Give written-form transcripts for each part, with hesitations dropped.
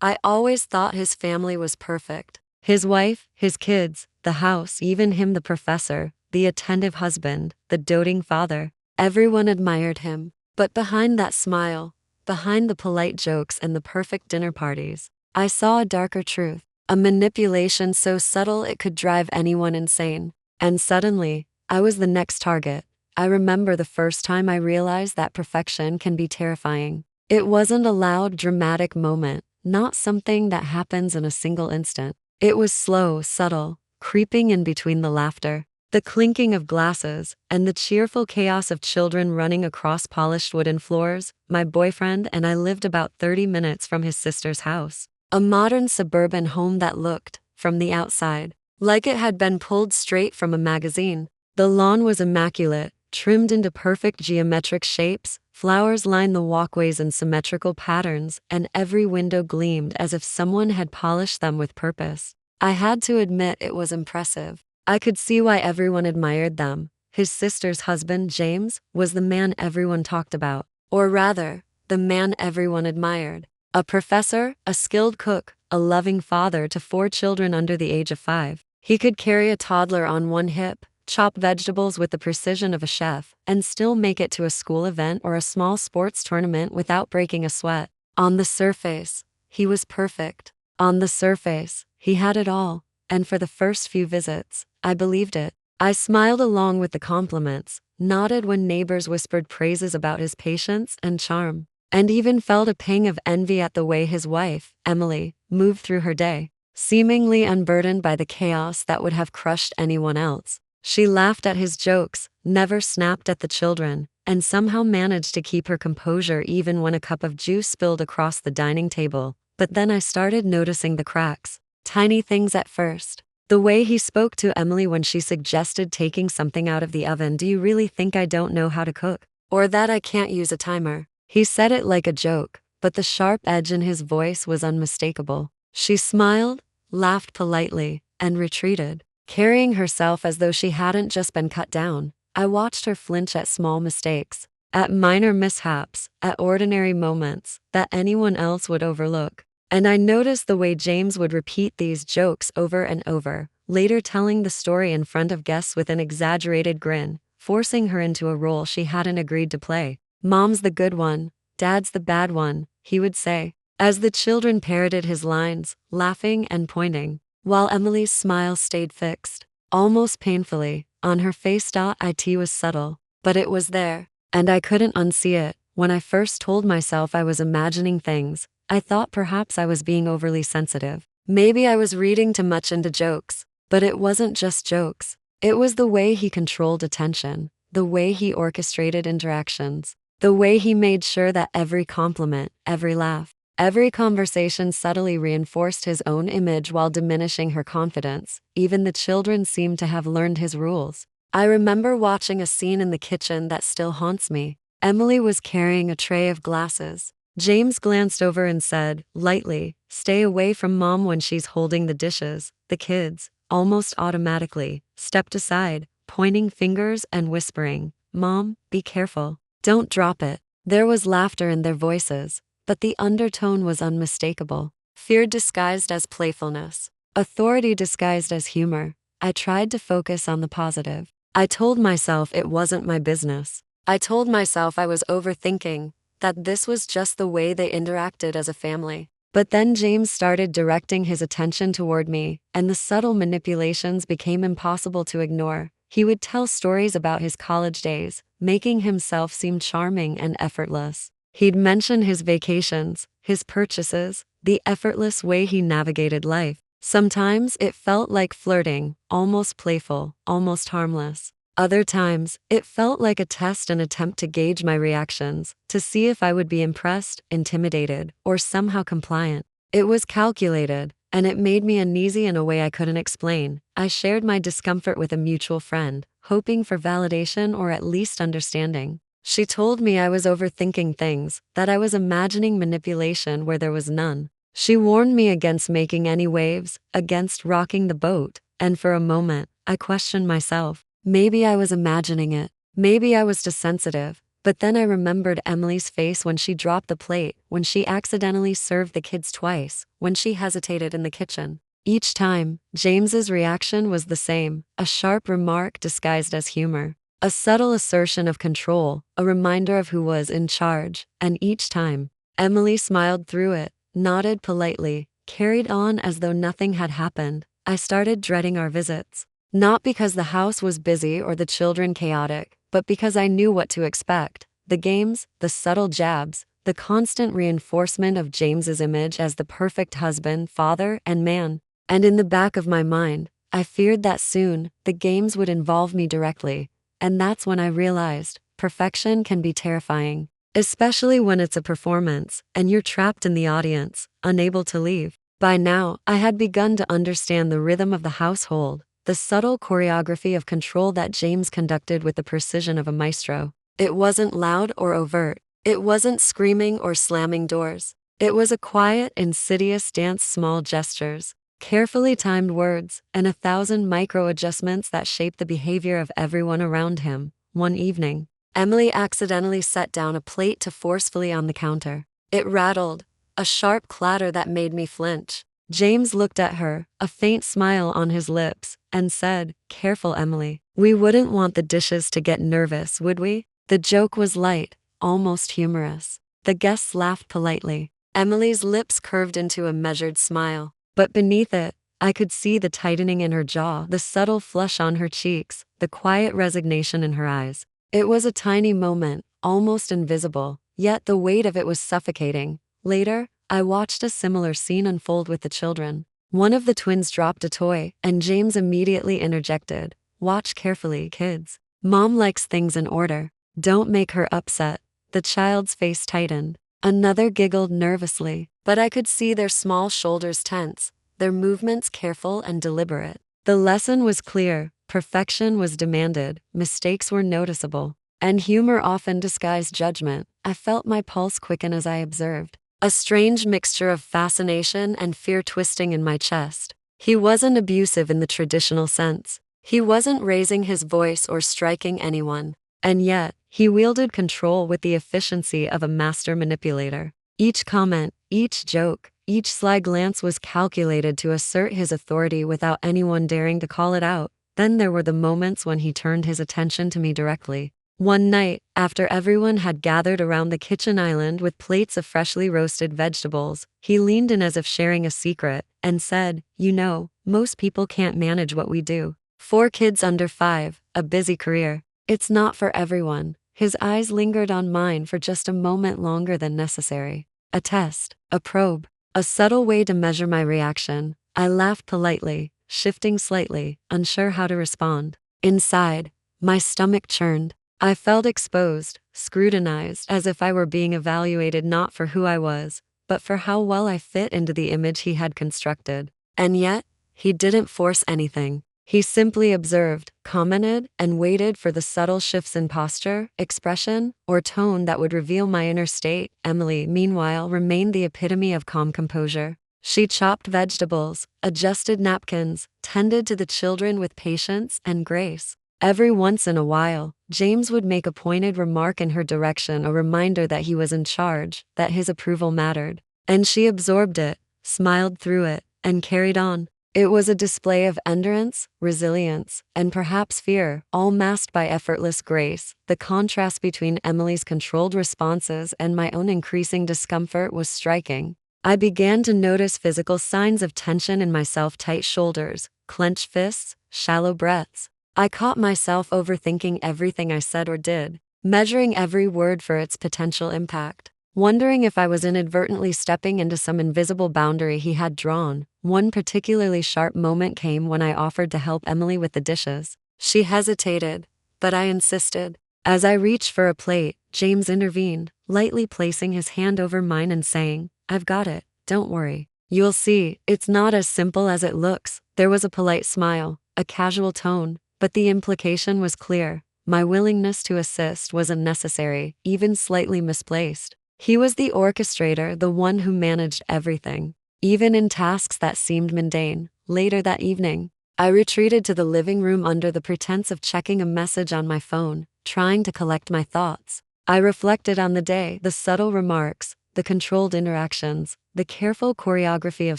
I always thought his family was perfect. His wife, his kids, the house, even him, the professor, the attentive husband, the doting father. Everyone admired him. But behind that smile, behind the polite jokes and the perfect dinner parties, I saw a darker truth, a manipulation so subtle it could drive anyone insane. And suddenly, I was the next target. I remember the first time I realized that perfection can be terrifying. It wasn't a loud, dramatic moment, not something that happens in a single instant. It was slow, subtle, creeping in between the laughter, the clinking of glasses, and the cheerful chaos of children running across polished wooden floors. My boyfriend and I lived about 30 minutes from his sister's house, a modern suburban home that looked, from the outside, like it had been pulled straight from a magazine. The lawn was immaculate, trimmed into perfect geometric shapes, flowers lined the walkways in symmetrical patterns, and every window gleamed as if someone had polished them with purpose. I had to admit it was impressive. I could see why everyone admired them. His sister's husband, James, was the man everyone talked about. Or rather, the man everyone admired. A professor, a skilled cook, a loving father to 4 children under the age of 5. He could carry a toddler on one hip, chop vegetables with the precision of a chef, and still make it to a school event or a small sports tournament without breaking a sweat. On the surface, he was perfect. On the surface, he had it all. And for the first few visits, I believed it. I smiled along with the compliments, nodded when neighbors whispered praises about his patience and charm, and even felt a pang of envy at the way his wife, Emily, moved through her day, seemingly unburdened by the chaos that would have crushed anyone else. She laughed at his jokes, never snapped at the children, and somehow managed to keep her composure even when a cup of juice spilled across the dining table. But then I started noticing the cracks. Tiny things at first. The way he spoke to Emily when she suggested taking something out of the oven. Do you really think I don't know how to cook? Or that I can't use a timer? He said it like a joke, but the sharp edge in his voice was unmistakable. She smiled, laughed politely, and retreated, carrying herself as though she hadn't just been cut down. I watched her flinch at small mistakes, at minor mishaps, at ordinary moments that anyone else would overlook. And I noticed the way James would repeat these jokes over and over, later telling the story in front of guests with an exaggerated grin, forcing her into a role she hadn't agreed to play. Mom's the good one, Dad's the bad one, he would say, as the children parroted his lines, laughing and pointing, while Emily's smile stayed fixed, almost painfully, on her face. It was subtle, but it was there, and I couldn't unsee it. When I first told myself I was imagining things, I thought perhaps I was being overly sensitive. Maybe I was reading too much into jokes. But it wasn't just jokes. It was the way he controlled attention, the way he orchestrated interactions, the way he made sure that every compliment, every laugh, every conversation subtly reinforced his own image while diminishing her confidence. Even the children seemed to have learned his rules. I remember watching a scene in the kitchen that still haunts me. Emily was carrying a tray of glasses. James glanced over and said, lightly, "Stay away from Mom when she's holding the dishes." The kids, almost automatically, stepped aside, pointing fingers and whispering, "Mom, be careful. Don't drop it." There was laughter in their voices, but the undertone was unmistakable. Fear disguised as playfulness. Authority disguised as humor. I tried to focus on the positive. I told myself it wasn't my business. I told myself I was overthinking, that this was just the way they interacted as a family. But then James started directing his attention toward me, and the subtle manipulations became impossible to ignore. He would tell stories about his college days, making himself seem charming and effortless. He'd mention his vacations, his purchases, the effortless way he navigated life. Sometimes it felt like flirting, almost playful, almost harmless. Other times, it felt like a test, an attempt to gauge my reactions, to see if I would be impressed, intimidated, or somehow compliant. It was calculated, and it made me uneasy in a way I couldn't explain. I shared my discomfort with a mutual friend, hoping for validation or at least understanding. She told me I was overthinking things, that I was imagining manipulation where there was none. She warned me against making any waves, against rocking the boat, and for a moment, I questioned myself. Maybe I was imagining it. Maybe I was too sensitive. But then I remembered Emily's face when she dropped the plate, when she accidentally served the kids twice, when she hesitated in the kitchen. Each time, James's reaction was the same, a sharp remark disguised as humor. A subtle assertion of control, a reminder of who was in charge, and each time, Emily smiled through it, nodded politely, carried on as though nothing had happened. I started dreading our visits. Not because the house was busy or the children chaotic, but because I knew what to expect. The games, the subtle jabs, the constant reinforcement of James's image as the perfect husband, father, and man. And in the back of my mind, I feared that soon, the games would involve me directly. And that's when I realized, perfection can be terrifying. Especially when it's a performance, and you're trapped in the audience, unable to leave. By now, I had begun to understand the rhythm of the household, the subtle choreography of control that James conducted with the precision of a maestro. It wasn't loud or overt. It wasn't screaming or slamming doors. It was a quiet, insidious dance, small gestures, carefully timed words, and 1,000 micro-adjustments that shaped the behavior of everyone around him. One evening, Emily accidentally set down a plate too forcefully on the counter. It rattled, a sharp clatter that made me flinch. James looked at her, a faint smile on his lips, and said, "Careful, Emily. We wouldn't want the dishes to get nervous, would we?" The joke was light, almost humorous. The guests laughed politely. Emily's lips curved into a measured smile. But beneath it, I could see the tightening in her jaw, the subtle flush on her cheeks, the quiet resignation in her eyes. It was a tiny moment, almost invisible, yet the weight of it was suffocating. Later, I watched a similar scene unfold with the children. One of the twins dropped a toy, and James immediately interjected, "Watch carefully, kids. Mom likes things in order. Don't make her upset." The child's face tightened. Another giggled nervously, but I could see their small shoulders tense, their movements careful and deliberate. The lesson was clear, perfection was demanded, mistakes were noticeable, and humor often disguised judgment. I felt my pulse quicken as I observed, a strange mixture of fascination and fear twisting in my chest. He wasn't abusive in the traditional sense. He wasn't raising his voice or striking anyone. And yet, he wielded control with the efficiency of a master manipulator. Each comment, each joke, each sly glance was calculated to assert his authority without anyone daring to call it out. Then there were the moments when he turned his attention to me directly. One night, after everyone had gathered around the kitchen island with plates of freshly roasted vegetables, he leaned in as if sharing a secret, and said, "You know, most people can't manage what we do. 4 kids under 5, a busy career. It's not for everyone." His eyes lingered on mine for just a moment longer than necessary. A test, a probe, a subtle way to measure my reaction. I laughed politely, shifting slightly, unsure how to respond. Inside, my stomach churned. I felt exposed, scrutinized, as if I were being evaluated not for who I was, but for how well I fit into the image he had constructed. And yet, he didn't force anything. He simply observed, commented, and waited for the subtle shifts in posture, expression, or tone that would reveal my inner state. Emily, meanwhile, remained the epitome of calm composure. She chopped vegetables, adjusted napkins, tended to the children with patience and grace. Every once in a while, James would make a pointed remark in her direction, a reminder that he was in charge, that his approval mattered. And she absorbed it, smiled through it, and carried on. It was a display of endurance, resilience, and perhaps fear, all masked by effortless grace. The contrast between Emily's controlled responses and my own increasing discomfort was striking. I began to notice physical signs of tension in myself: tight shoulders, clenched fists, shallow breaths. I caught myself overthinking everything I said or did, measuring every word for its potential impact, wondering if I was inadvertently stepping into some invisible boundary he had drawn. One particularly sharp moment came when I offered to help Emily with the dishes. She hesitated, but I insisted. As I reached for a plate, James intervened, lightly placing his hand over mine and saying, "I've got it, don't worry. You'll see, it's not as simple as it looks." There was a polite smile, a casual tone, but the implication was clear. My willingness to assist wasn't necessary, even slightly misplaced. He was the orchestrator, the one who managed everything, even in tasks that seemed mundane. Later that evening, I retreated to the living room under the pretense of checking a message on my phone, trying to collect my thoughts. I reflected on the day, the subtle remarks, the controlled interactions, the careful choreography of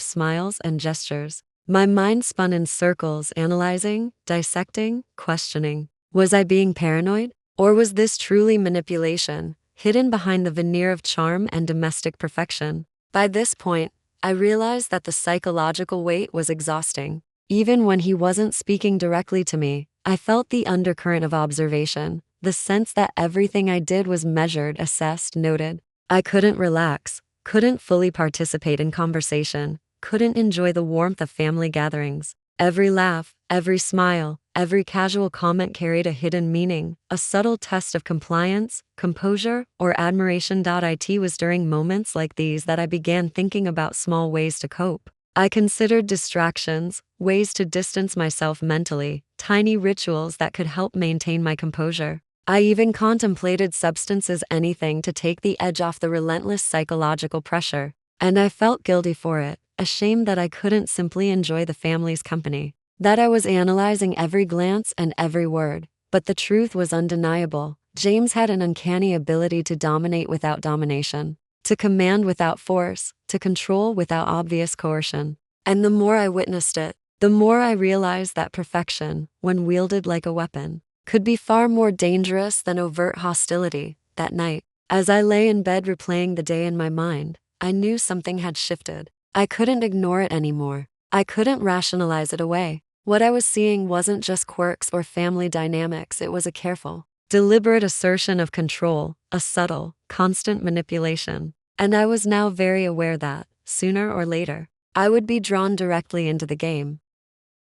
smiles and gestures. My mind spun in circles, analyzing, dissecting, questioning. Was I being paranoid? Or was this truly manipulation, hidden behind the veneer of charm and domestic perfection? By this point, I realized that the psychological weight was exhausting. Even when he wasn't speaking directly to me, I felt the undercurrent of observation, the sense that everything I did was measured, assessed, noted. I couldn't relax, couldn't fully participate in conversation, couldn't enjoy the warmth of family gatherings. Every laugh, every smile, every casual comment carried a hidden meaning, a subtle test of compliance, composure, or admiration. It was during moments like these that I began thinking about small ways to cope. I considered distractions, ways to distance myself mentally, tiny rituals that could help maintain my composure. I even contemplated substances, anything to take the edge off the relentless psychological pressure. And I felt guilty for it, ashamed that I couldn't simply enjoy the family's company, that I was analyzing every glance and every word. But the truth was undeniable. James had an uncanny ability to dominate without domination, to command without force, to control without obvious coercion. And the more I witnessed it, the more I realized that perfection, when wielded like a weapon, could be far more dangerous than overt hostility. That night, as I lay in bed replaying the day in my mind, I knew something had shifted. I couldn't ignore it anymore. I couldn't rationalize it away. What I was seeing wasn't just quirks or family dynamics, it was a careful, deliberate assertion of control, a subtle, constant manipulation. And I was now very aware that, sooner or later, I would be drawn directly into the game.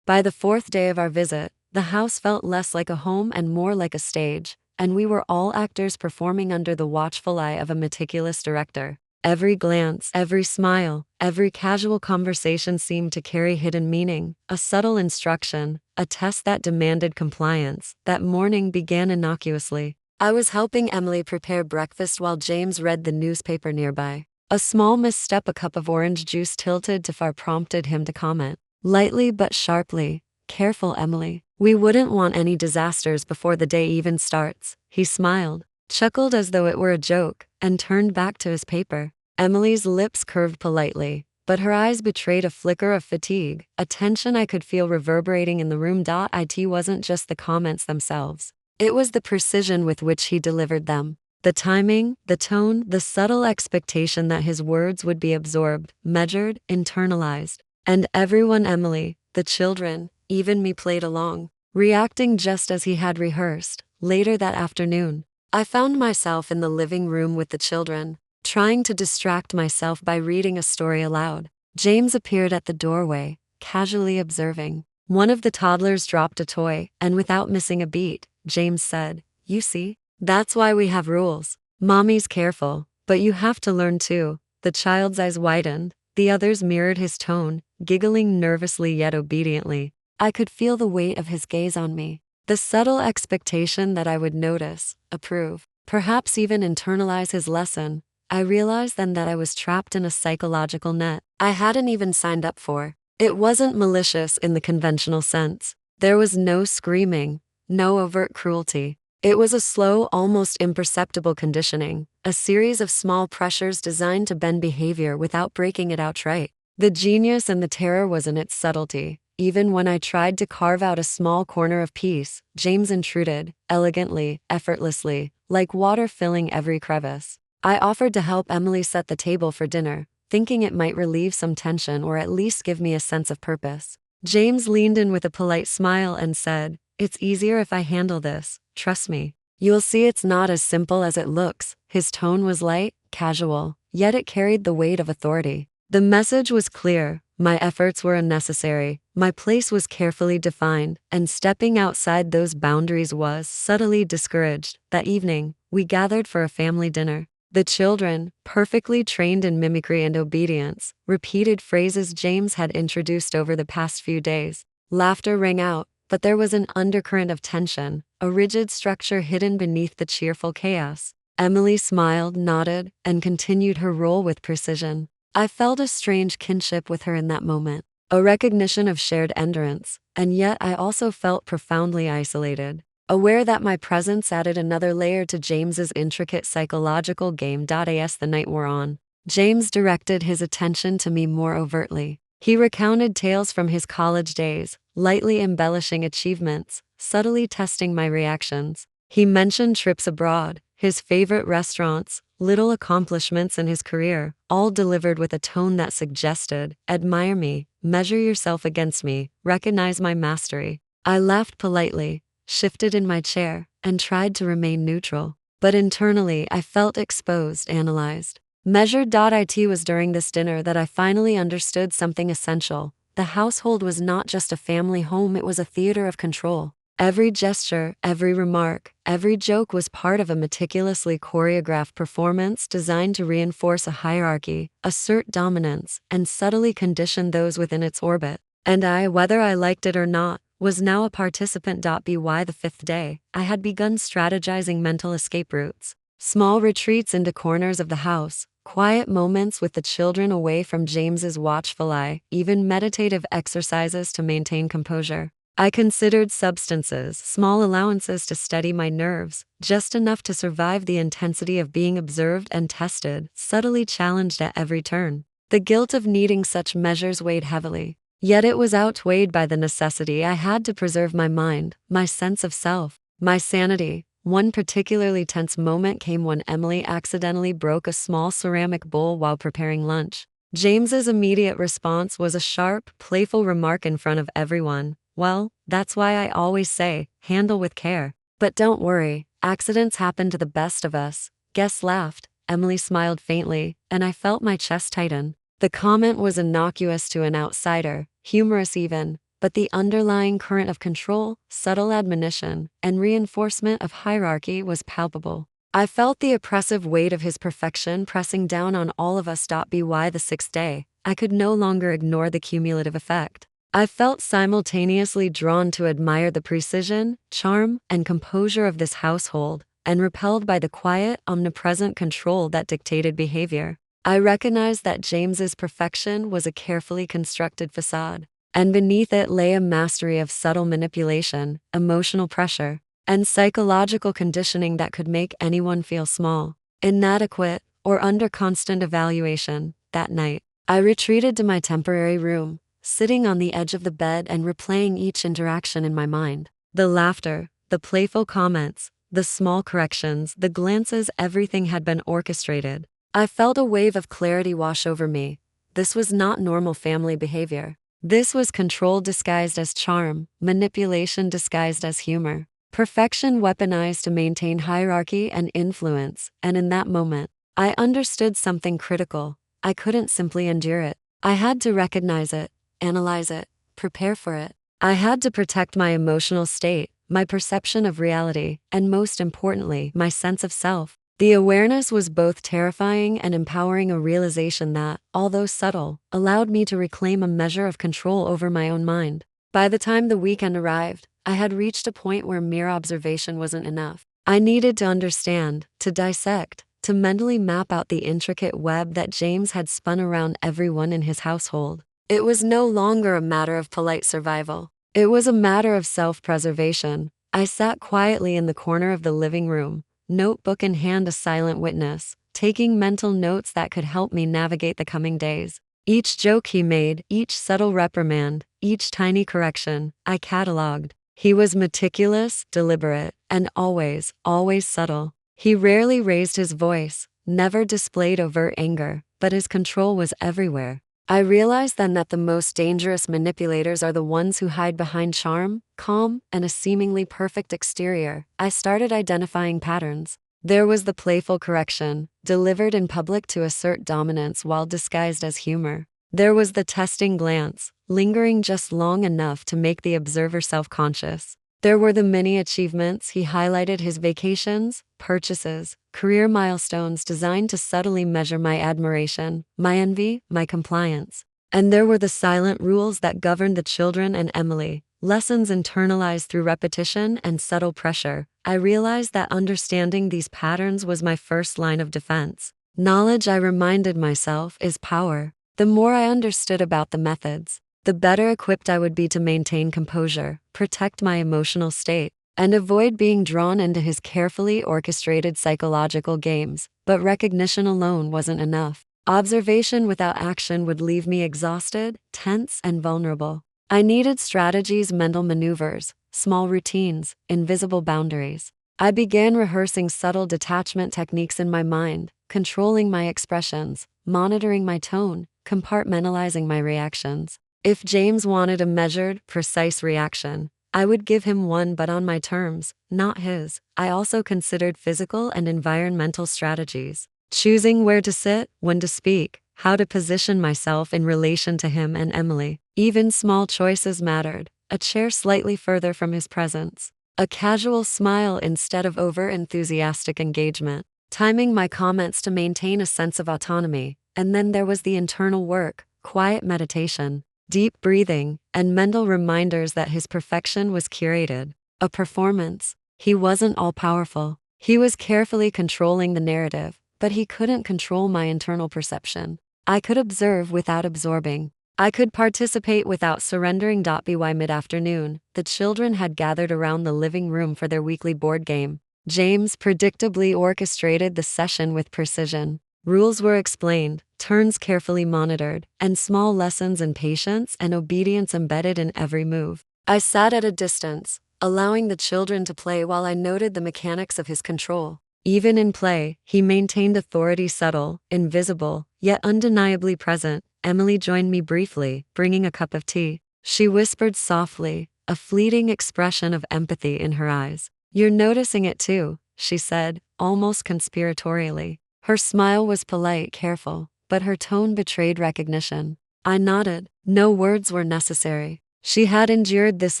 By the fourth day of our visit, the house felt less like a home and more like a stage, and we were all actors performing under the watchful eye of a meticulous director. Every glance, every smile, every casual conversation seemed to carry hidden meaning, a subtle instruction, a test that demanded compliance. That morning began innocuously. I was helping Emily prepare breakfast while James read the newspaper nearby. A small misstep, a cup of orange juice tilted too far, prompted him to comment, lightly but sharply, "Careful, Emily. We wouldn't want any disasters before the day even starts." He smiled, chuckled as though it were a joke, and turned back to his paper. Emily's lips curved politely, but her eyes betrayed a flicker of fatigue, a tension I could feel reverberating in the room. It wasn't just the comments themselves. It was the precision with which he delivered them. The timing, the tone, the subtle expectation that his words would be absorbed, measured, internalized. And everyone, Emily, the children, even me, played along, reacting just as he had rehearsed. Later that afternoon, I found myself in the living room with the children, trying to distract myself by reading a story aloud. James appeared at the doorway, casually observing. One of the toddlers dropped a toy, and without missing a beat, James said, "You see? That's why we have rules. Mommy's careful, but you have to learn too." The child's eyes widened, the others mirrored his tone, giggling nervously yet obediently. I could feel the weight of his gaze on me, the subtle expectation that I would notice, approve, perhaps even internalize his lesson. I realized then that I was trapped in a psychological net I hadn't even signed up for. It wasn't malicious in the conventional sense. There was no screaming, no overt cruelty. It was a slow, almost imperceptible conditioning, a series of small pressures designed to bend behavior without breaking it outright. The genius and the terror was in its subtlety. Even when I tried to carve out a small corner of peace, James intruded, elegantly, effortlessly, like water filling every crevice. I offered to help Emily set the table for dinner, thinking it might relieve some tension or at least give me a sense of purpose. James leaned in with a polite smile and said, "It's easier if I handle this, trust me. You'll see it's not as simple as it looks." His tone was light, casual, yet it carried the weight of authority. The message was clear. My efforts were unnecessary, my place was carefully defined, and stepping outside those boundaries was subtly discouraged. That evening, we gathered for a family dinner. The children, perfectly trained in mimicry and obedience, repeated phrases James had introduced over the past few days. Laughter rang out, but there was an undercurrent of tension, a rigid structure hidden beneath the cheerful chaos. Emily smiled, nodded, and continued her role with precision. I felt a strange kinship with her in that moment, a recognition of shared endurance, and yet I also felt profoundly isolated. aware that my presence added another layer to James's intricate psychological game. As the night wore on, James directed his attention to me more overtly. He recounted tales from his college days, lightly embellishing achievements, subtly testing my reactions. He mentioned trips abroad, his favorite restaurants, little accomplishments in his career, all delivered with a tone that suggested, admire me, measure yourself against me, recognize my mastery. I laughed politely, shifted in my chair, and tried to remain neutral. But internally, I felt exposed, analyzed, measured. It was during this dinner that I finally understood something essential. The household was not just a family home, it was a theater of control. Every gesture, every remark, every joke was part of a meticulously choreographed performance designed to reinforce a hierarchy, assert dominance, and subtly condition those within its orbit. And I, whether I liked it or not, was now a participant. By the fifth day, I had begun strategizing mental escape routes. Small retreats into corners of the house, quiet moments with the children away from James's watchful eye, even meditative exercises to maintain composure. I considered substances, small allowances to steady my nerves, just enough to survive the intensity of being observed and tested, subtly challenged at every turn. The guilt of needing such measures weighed heavily. Yet it was outweighed by the necessity I had to preserve my mind, my sense of self, my sanity. One particularly tense moment came when Emily accidentally broke a small ceramic bowl while preparing lunch. James's immediate response was a sharp, playful remark in front of everyone. Well, that's why I always say, handle with care. But don't worry, accidents happen to the best of us. Guests laughed, Emily smiled faintly, and I felt my chest tighten. The comment was innocuous to an outsider, humorous even, but the underlying current of control, subtle admonition, and reinforcement of hierarchy was palpable. I felt the oppressive weight of his perfection pressing down on all of us. By the sixth day, I could no longer ignore the cumulative effect. I felt simultaneously drawn to admire the precision, charm, and composure of this household, and repelled by the quiet, omnipresent control that dictated behavior. I recognized that James's perfection was a carefully constructed facade, and beneath it lay a mastery of subtle manipulation, emotional pressure, and psychological conditioning that could make anyone feel small, inadequate, or under constant evaluation. That night, I retreated to my temporary room, sitting on the edge of the bed and replaying each interaction in my mind. The laughter, the playful comments, the small corrections, the glances, everything had been orchestrated. I felt a wave of clarity wash over me. This was not normal family behavior. This was control disguised as charm, manipulation disguised as humor, perfection weaponized to maintain hierarchy and influence. And in that moment, I understood something critical. I couldn't simply endure it. I had to recognize it, analyze it, prepare for it. I had to protect my emotional state, my perception of reality, and most importantly, my sense of self. The awareness was both terrifying and empowering, a realization that, although subtle, allowed me to reclaim a measure of control over my own mind. By the time the weekend arrived, I had reached a point where mere observation wasn't enough. I needed to understand, to dissect, to mentally map out the intricate web that James had spun around everyone in his household. It was no longer a matter of polite survival. It was a matter of self-preservation. I sat quietly in the corner of the living room, notebook in hand, a silent witness, taking mental notes that could help me navigate the coming days. Each joke he made, each subtle reprimand, each tiny correction, I cataloged. He was meticulous, deliberate, and always, always subtle. He rarely raised his voice, never displayed overt anger, but his control was everywhere. I realized then that the most dangerous manipulators are the ones who hide behind charm, calm, and a seemingly perfect exterior. I started identifying patterns. There was the playful correction, delivered in public to assert dominance while disguised as humor. There was the testing glance, lingering just long enough to make the observer self-conscious. There were the mini achievements. He highlighted his vacations, purchases, career milestones designed to subtly measure my admiration, my envy, my compliance. And there were the silent rules that governed the children and Emily, lessons internalized through repetition and subtle pressure. I realized that understanding these patterns was my first line of defense. Knowledge, I reminded myself, is power. The more I understood about the methods, the better equipped I would be to maintain composure, protect my emotional state, and avoid being drawn into his carefully orchestrated psychological games. But recognition alone wasn't enough. Observation without action would leave me exhausted, tense, and vulnerable. I needed strategies, mental maneuvers, small routines, invisible boundaries. I began rehearsing subtle detachment techniques in my mind, controlling my expressions, monitoring my tone, compartmentalizing my reactions. If James wanted a measured, precise reaction, I would give him one, but on my terms, not his. I also considered physical and environmental strategies, choosing where to sit, when to speak, how to position myself in relation to him and Emily. Even small choices mattered. A chair slightly further from his presence, a casual smile instead of over-enthusiastic engagement, timing my comments to maintain a sense of autonomy. And then there was the internal work, quiet meditation, deep breathing, and mental reminders that his perfection was curated, a performance. He wasn't all-powerful. He was carefully controlling the narrative, but he couldn't control my internal perception. I could observe without absorbing. I could participate without surrendering. By mid-afternoon, the children had gathered around the living room for their weekly board game. James predictably orchestrated the session with precision. Rules were explained, turns carefully monitored, and small lessons in patience and obedience embedded in every move. I sat at a distance, allowing the children to play while I noted the mechanics of his control. Even in play, he maintained authority, subtle, invisible, yet undeniably present. Emily joined me briefly, bringing a cup of tea. She whispered softly, a fleeting expression of empathy in her eyes. "You're noticing it too," she said, almost conspiratorially. Her smile was polite, careful, but her tone betrayed recognition. I nodded. No words were necessary. She had endured this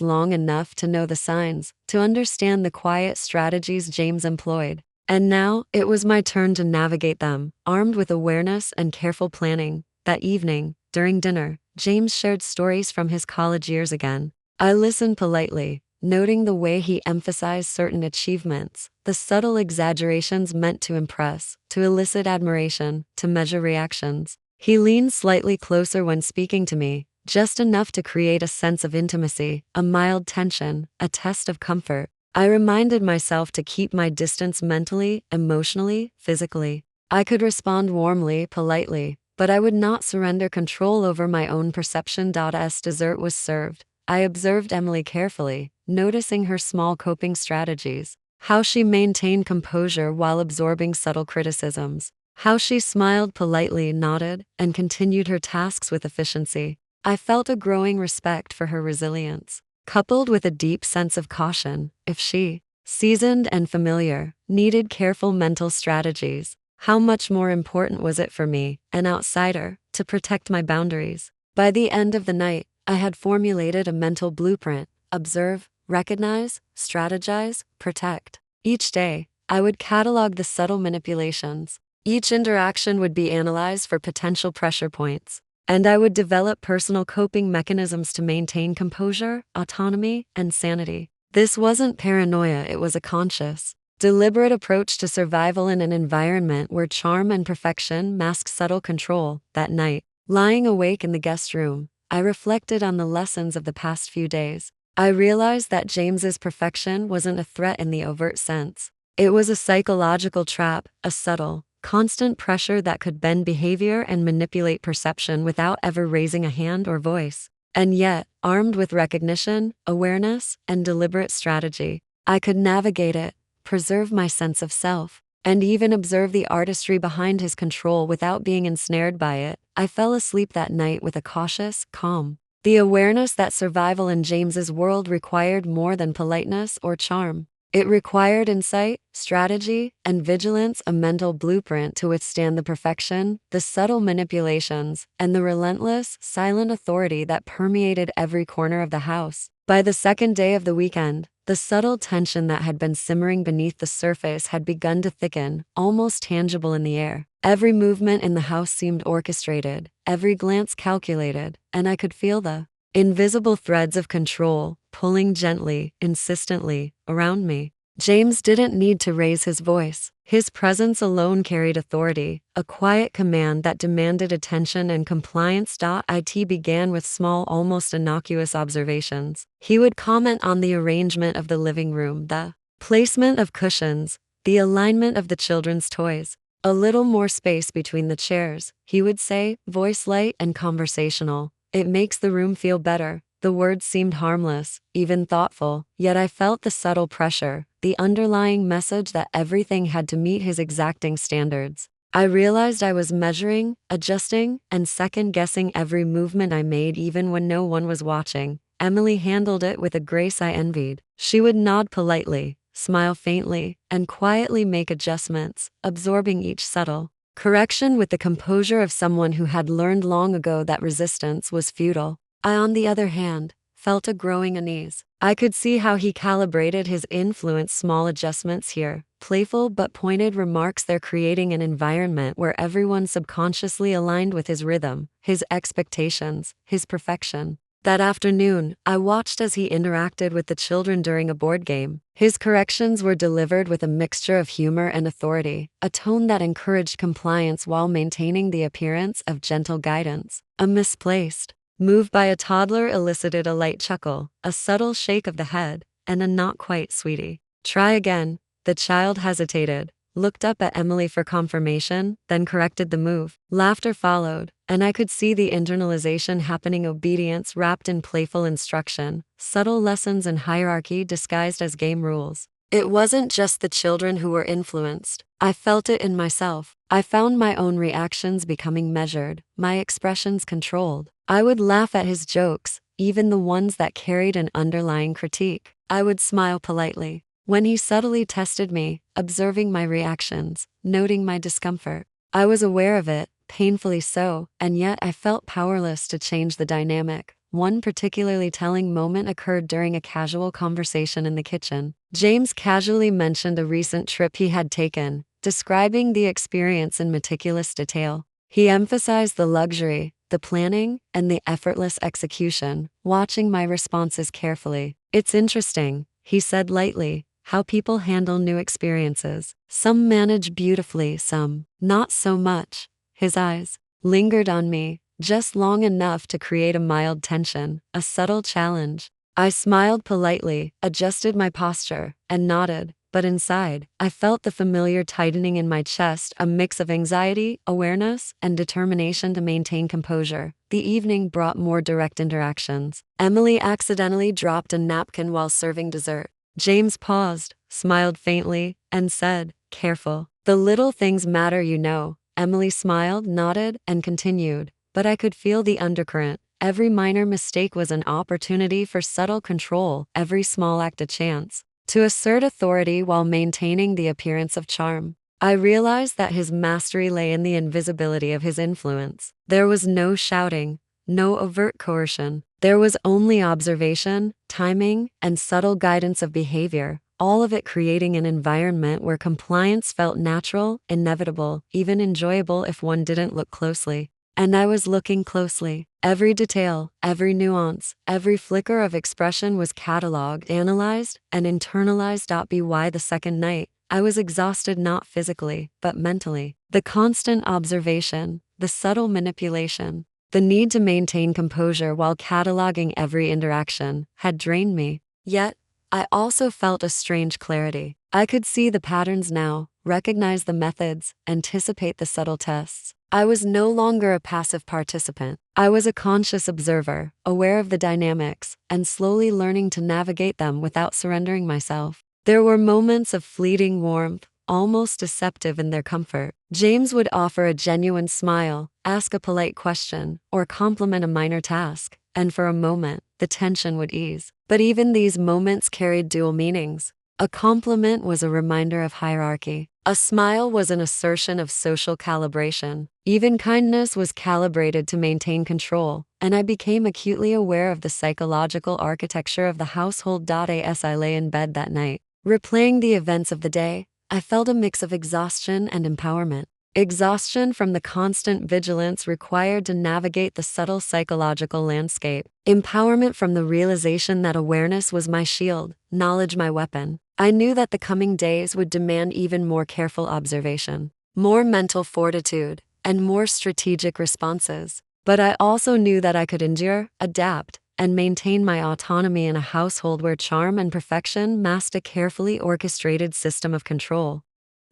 long enough to know the signs, to understand the quiet strategies James employed. And now, it was my turn to navigate them, armed with awareness and careful planning. That evening, during dinner, James shared stories from his college years again. I listened politely, noting the way he emphasized certain achievements, the subtle exaggerations meant to impress, to elicit admiration, to measure reactions. He leaned slightly closer when speaking to me, just enough to create a sense of intimacy, a mild tension, a test of comfort. I reminded myself to keep my distance mentally, emotionally, physically. I could respond warmly, politely, but I would not surrender control over my own perception. As dessert was served, I observed Emily carefully, noticing her small coping strategies, how she maintained composure while absorbing subtle criticisms, how she smiled politely, nodded, and continued her tasks with efficiency. I felt a growing respect for her resilience, coupled with a deep sense of caution. If she, seasoned and familiar, needed careful mental strategies, how much more important was it for me, an outsider, to protect my boundaries? By the end of the night, I had formulated a mental blueprint: observe, recognize, strategize, protect. Each day, I would catalog the subtle manipulations. Each interaction would be analyzed for potential pressure points, and I would develop personal coping mechanisms to maintain composure, autonomy, and sanity. This wasn't paranoia, it was a conscious, deliberate approach to survival in an environment where charm and perfection masked subtle control. That night, lying awake in the guest room, I reflected on the lessons of the past few days. I realized that James's perfection wasn't a threat in the overt sense. It was a psychological trap, a subtle, constant pressure that could bend behavior and manipulate perception without ever raising a hand or voice. And yet, armed with recognition, awareness, and deliberate strategy, I could navigate it, preserve my sense of self, and even observe the artistry behind his control without being ensnared by it. I fell asleep that night with a cautious, calm, the awareness that survival in James's world required more than politeness or charm. It required insight, strategy, and vigilance, a mental blueprint to withstand the perfection, the subtle manipulations, and the relentless, silent authority that permeated every corner of the house. By the second day of the weekend, the subtle tension that had been simmering beneath the surface had begun to thicken, almost tangible in the air. Every movement in the house seemed orchestrated, every glance calculated, and I could feel the invisible threads of control pulling gently, insistently, around me. James didn't need to raise his voice. His presence alone carried authority, a quiet command that demanded attention and compliance. It began with small, almost innocuous observations. He would comment on the arrangement of the living room, the placement of cushions, the alignment of the children's toys, a little more space between the chairs. He would say, voice light and conversational, "It makes the room feel better." The words seemed harmless, even thoughtful, yet I felt the subtle pressure, the underlying message that everything had to meet his exacting standards. I realized I was measuring, adjusting, and second-guessing every movement I made even when no one was watching. Emily handled it with a grace I envied. She would nod politely, smile faintly, and quietly make adjustments, absorbing each subtle correction with the composure of someone who had learned long ago that resistance was futile. I, on the other hand, felt a growing unease. I could see how he calibrated his influence. Small adjustments here, playful but pointed remarks there, creating an environment where everyone subconsciously aligned with his rhythm, his expectations, his perfection. That afternoon, I watched as he interacted with the children during a board game. His corrections were delivered with a mixture of humor and authority, a tone that encouraged compliance while maintaining the appearance of gentle guidance. A misplaced move by a toddler elicited a light chuckle, a subtle shake of the head, and a "not quite, sweetie. Try again." The child hesitated, looked up at Emily for confirmation, then corrected the move. Laughter followed, and I could see the internalization happening, obedience wrapped in playful instruction, subtle lessons in hierarchy disguised as game rules. It wasn't just the children who were influenced. I felt it in myself. I found my own reactions becoming measured, my expressions controlled. I would laugh at his jokes, even the ones that carried an underlying critique. I would smile politely when he subtly tested me, observing my reactions, noting my discomfort. I was aware of it, painfully so, and yet I felt powerless to change the dynamic. One particularly telling moment occurred during a casual conversation in the kitchen. James casually mentioned a recent trip he had taken, describing the experience in meticulous detail. He emphasized the luxury, the planning, and the effortless execution, watching my responses carefully. "It's interesting," he said lightly, "how people handle new experiences. Some manage beautifully, some not so much." His eyes lingered on me, just long enough to create a mild tension, a subtle challenge. I smiled politely, adjusted my posture, and nodded, but inside, I felt the familiar tightening in my chest, a mix of anxiety, awareness, and determination to maintain composure. The evening brought more direct interactions. Emily accidentally dropped a napkin while serving dessert. James paused, smiled faintly, and said, "Careful. The little things matter, you know." Emily smiled, nodded, and continued, but I could feel the undercurrent. Every minor mistake was an opportunity for subtle control, every small act a chance to assert authority while maintaining the appearance of charm. I realized that his mastery lay in the invisibility of his influence. There was no shouting, no overt coercion. There was only observation, timing, and subtle guidance of behavior, all of it creating an environment where compliance felt natural, inevitable, even enjoyable if one didn't look closely. And I was looking closely. Every detail, every nuance, every flicker of expression was cataloged, analyzed, and internalized. By the second night, I was exhausted, not physically, but mentally. The constant observation, the subtle manipulation, the need to maintain composure while cataloging every interaction had drained me. Yet, I also felt a strange clarity. I could see the patterns now, recognize the methods, anticipate the subtle tests. I was no longer a passive participant. I was a conscious observer, aware of the dynamics, and slowly learning to navigate them without surrendering myself. There were moments of fleeting warmth, almost deceptive in their comfort. James would offer a genuine smile, ask a polite question, or compliment a minor task, and for a moment, the tension would ease. But even these moments carried dual meanings. A compliment was a reminder of hierarchy. A smile was an assertion of social calibration. Even kindness was calibrated to maintain control, and I became acutely aware of the psychological architecture of the household. As I lay in bed that night, replaying the events of the day, I felt a mix of exhaustion and empowerment. Exhaustion from the constant vigilance required to navigate the subtle psychological landscape. Empowerment from the realization that awareness was my shield, knowledge my weapon. I knew that the coming days would demand even more careful observation, more mental fortitude, and more strategic responses. But I also knew that I could endure, adapt, and maintain my autonomy in a household where charm and perfection masked a carefully orchestrated system of control.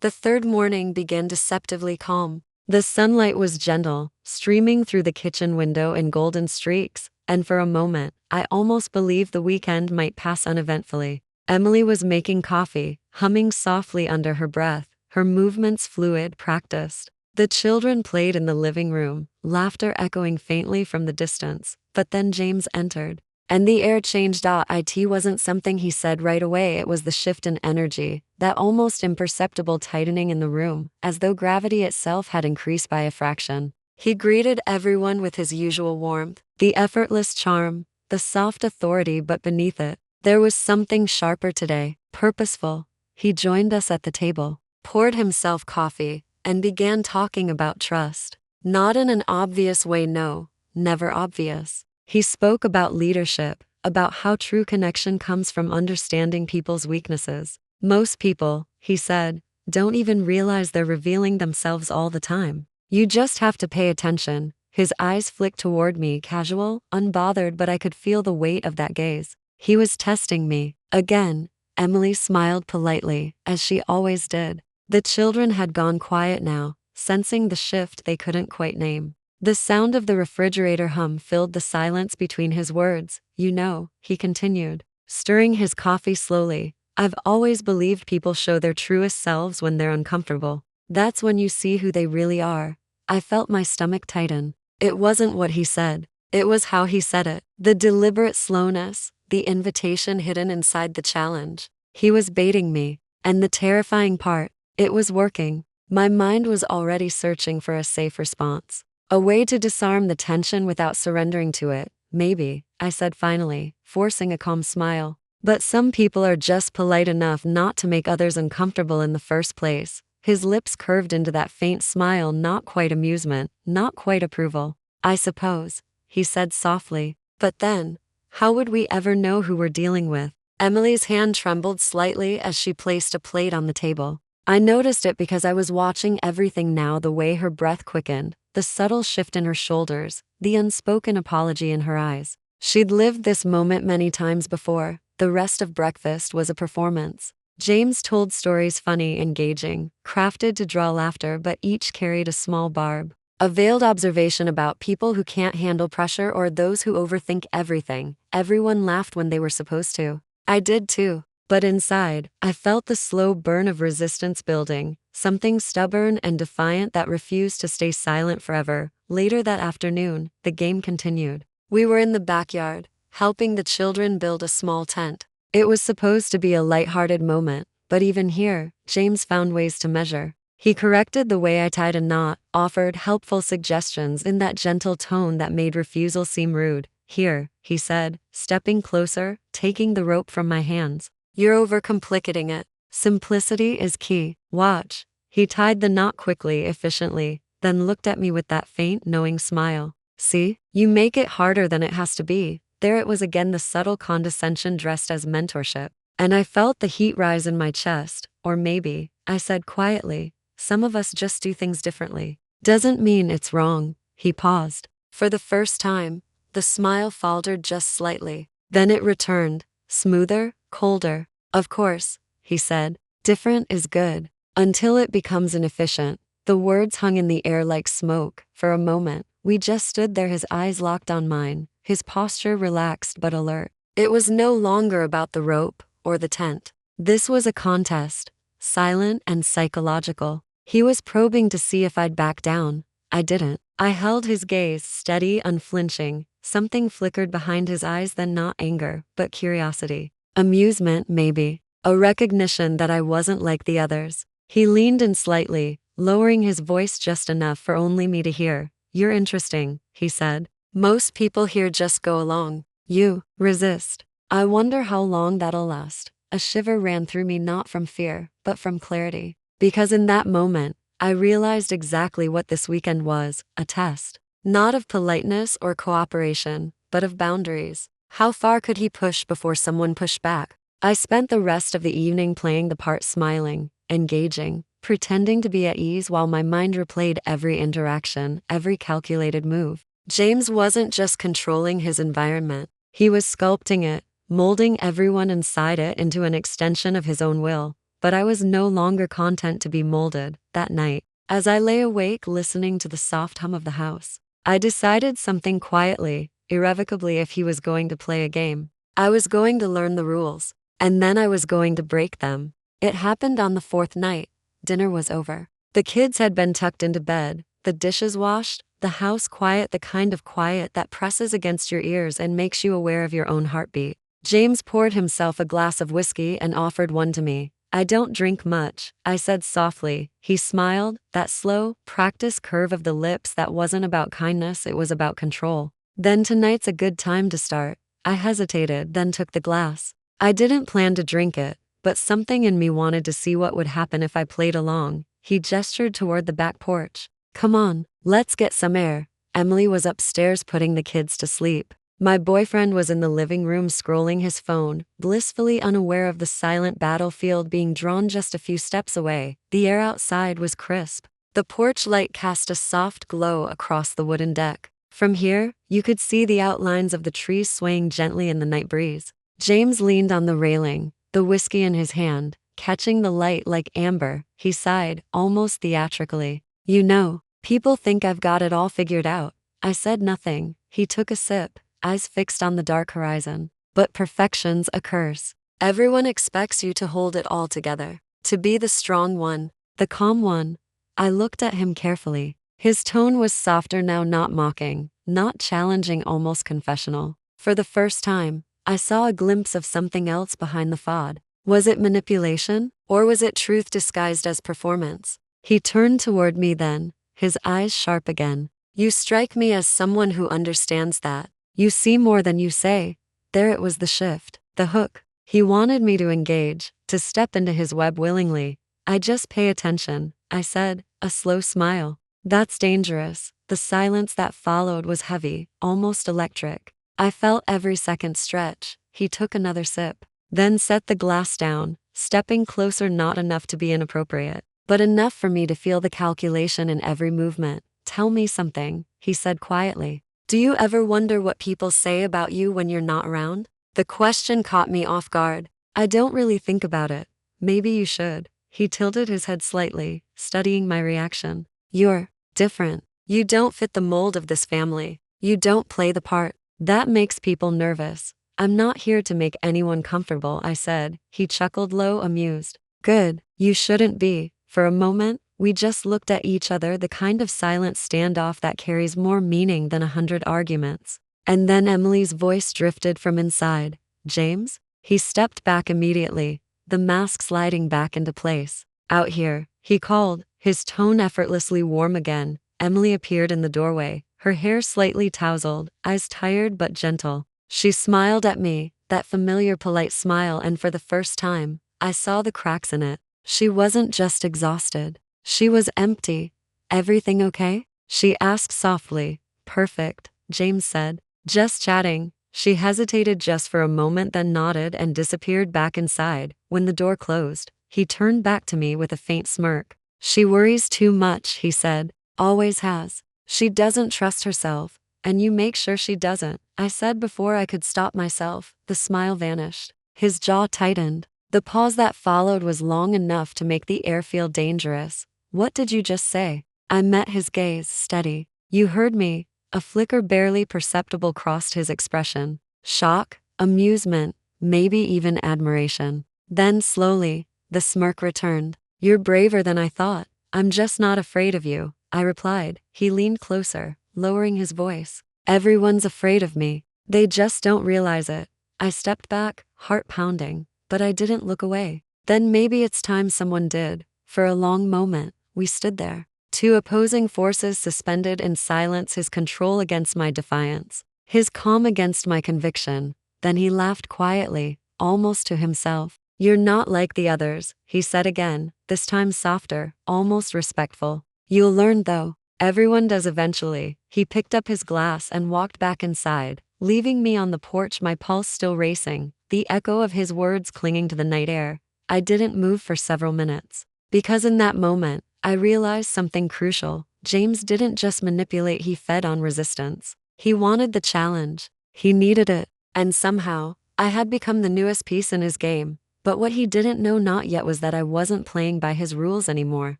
The third morning began deceptively calm. The sunlight was gentle, streaming through the kitchen window in golden streaks, and for a moment, I almost believed the weekend might pass uneventfully. Emily was making coffee, humming softly under her breath, her movements fluid, practiced. The children played in the living room, laughter echoing faintly from the distance, but then James entered. And the air changed. It wasn't something he said right away, it was the shift in energy, that almost imperceptible tightening in the room, as though gravity itself had increased by a fraction. He greeted everyone with his usual warmth, the effortless charm, the soft authority, but beneath it, there was something sharper today, purposeful. He joined us at the table, poured himself coffee, and began talking about trust. Not in an obvious way, no, never obvious. He spoke about leadership, about how true connection comes from understanding people's weaknesses. Most people, he said, don't even realize they're revealing themselves all the time. You just have to pay attention. His eyes flicked toward me, casual, unbothered, but I could feel the weight of that gaze. He was testing me. Again, Emily smiled politely, as she always did. The children had gone quiet now, sensing the shift they couldn't quite name. The sound of the refrigerator hum filled the silence between his words. You know, he continued, stirring his coffee slowly, I've always believed people show their truest selves when they're uncomfortable. That's when you see who they really are. I felt my stomach tighten. It wasn't what he said. It was how he said it. The deliberate slowness, the invitation hidden inside the challenge. He was baiting me. And the terrifying part, it was working. My mind was already searching for a safe response. A way to disarm the tension without surrendering to it. Maybe, I said finally, forcing a calm smile. But some people are just polite enough not to make others uncomfortable in the first place. His lips curved into that faint smile, not quite amusement, not quite approval. I suppose, he said softly. But then, how would we ever know who we're dealing with? Emily's hand trembled slightly as she placed a plate on the table. I noticed it because I was watching everything now, the way her breath quickened, the subtle shift in her shoulders, the unspoken apology in her eyes. She'd lived this moment many times before. The rest of breakfast was a performance. James told stories, funny, engaging, crafted to draw laughter, but each carried a small barb. A veiled observation about people who can't handle pressure or those who overthink everything. Everyone laughed when they were supposed to. I did too. But inside, I felt the slow burn of resistance building, something stubborn and defiant that refused to stay silent forever. Later that afternoon, the game continued. We were in the backyard, helping the children build a small tent. It was supposed to be a lighthearted moment, but even here, James found ways to measure. He corrected the way I tied a knot, offered helpful suggestions in that gentle tone that made refusal seem rude. Here, he said, stepping closer, taking the rope from my hands. You're overcomplicating it. Simplicity is key. Watch. He tied the knot quickly, efficiently, then looked at me with that faint, knowing smile. See? You make it harder than it has to be. There it was again, the subtle condescension dressed as mentorship. And I felt the heat rise in my chest. Or maybe, I said quietly, some of us just do things differently. Doesn't mean it's wrong. He paused. For the first time, the smile faltered just slightly. Then it returned, smoother, colder. Of course, he said, different is good. Until it becomes inefficient. The words hung in the air like smoke. For a moment, we just stood there, his eyes locked on mine, his posture relaxed but alert. It was no longer about the rope or the tent. This was a contest, silent and psychological. He was probing to see if I'd back down. I didn't. I held his gaze, steady, unflinching. Something flickered behind his eyes, then not anger, but curiosity. Amusement, maybe. A recognition that I wasn't like the others. He leaned in slightly, lowering his voice just enough for only me to hear. You're interesting, he said. Most people here just go along. You resist. I wonder how long that'll last. A shiver ran through me, not from fear, but from clarity. Because in that moment, I realized exactly what this weekend was, a test. Not of politeness or cooperation, but of boundaries. How far could he push before someone pushed back? I spent the rest of the evening playing the part, smiling, engaging, pretending to be at ease while my mind replayed every interaction, every calculated move. James wasn't just controlling his environment, he was sculpting it, molding everyone inside it into an extension of his own will. But I was no longer content to be molded. That night, as I lay awake listening to the soft hum of the house, I decided something quietly, irrevocably. If he was going to play a game, I was going to learn the rules, and then I was going to break them. It happened on the fourth night. Dinner was over. The kids had been tucked into bed, the dishes washed, the house quiet, the kind of quiet that presses against your ears and makes you aware of your own heartbeat. James poured himself a glass of whiskey and offered one to me. I don't drink much, I said softly. He smiled, that slow, practiced curve of the lips that wasn't about kindness, it was about control. Then tonight's a good time to start. I hesitated, then took the glass. I didn't plan to drink it, but something in me wanted to see what would happen if I played along. He gestured toward the back porch. Come on, let's get some air. Emily was upstairs putting the kids to sleep. My boyfriend was in the living room scrolling his phone, blissfully unaware of the silent battlefield being drawn just a few steps away. The air outside was crisp. The porch light cast a soft glow across the wooden deck. From here, you could see the outlines of the trees swaying gently in the night breeze. James leaned on the railing, the whiskey in his hand, catching the light like amber. He sighed, almost theatrically. You know, people think I've got it all figured out. I said nothing. He took a sip, eyes fixed on the dark horizon. But perfection's a curse. Everyone expects you to hold it all together, to be the strong one, the calm one. I looked at him carefully. His tone was softer now, not mocking, not challenging, almost confessional. For the first time, I saw a glimpse of something else behind the facade. Was it manipulation, or was it truth disguised as performance? He turned toward me then, his eyes sharp again. You strike me as someone who understands that. You see more than you say. There it was, the shift, the hook. He wanted me to engage, to step into his web willingly. I just pay attention, I said, a slow smile. That's dangerous. The silence that followed was heavy, almost electric. I felt every second stretch. He took another sip, then set the glass down, stepping closer, not enough to be inappropriate, but enough for me to feel the calculation in every movement. Tell me something, he said quietly. Do you ever wonder what people say about you when you're not around? The question caught me off guard. I don't really think about it. Maybe you should. He tilted his head slightly, studying my reaction. You're different. You don't fit the mold of this family. You don't play the part. That makes people nervous. I'm not here to make anyone comfortable, I said. He chuckled low, amused. Good, you shouldn't be. For a moment, we just looked at each other, the kind of silent standoff that carries more meaning than 100 arguments. And then Emily's voice drifted from inside. James? He stepped back immediately, the mask sliding back into place. Out here, he called, his tone effortlessly warm again. Emily appeared in the doorway, her hair slightly tousled, eyes tired but gentle. She smiled at me, that familiar polite smile, and for the first time, I saw the cracks in it. She wasn't just exhausted. She was empty. Everything okay? She asked softly. Perfect, James said. Just chatting. She hesitated just for a moment, then nodded and disappeared back inside. When the door closed, he turned back to me with a faint smirk. She worries too much, he said. Always has. She doesn't trust herself, and you make sure she doesn't, I said before I could stop myself. The smile vanished. His jaw tightened. The pause that followed was long enough to make the air feel dangerous. What did you just say? I met his gaze, steady. You heard me. A flicker barely perceptible crossed his expression. Shock, amusement, maybe even admiration. Then slowly, the smirk returned. You're braver than I thought. I'm just not afraid of you, I replied. He leaned closer, lowering his voice. Everyone's afraid of me. They just don't realize it. I stepped back, heart pounding, but I didn't look away. Then maybe it's time someone did. For a long moment, we stood there, two opposing forces suspended in silence, his control against my defiance, his calm against my conviction. Then he laughed quietly, almost to himself. You're not like the others, he said again, this time softer, almost respectful. You'll learn though. Everyone does eventually. He picked up his glass and walked back inside, leaving me on the porch, my pulse still racing. the echo of his words clinging to the night air. I didn't move for several minutes. Because in that moment, I realized something crucial. James didn't just manipulate, he fed on resistance. He wanted the challenge. He needed it. And somehow, I had become the newest piece in his game. But what he didn't know not yet was that I wasn't playing by his rules anymore.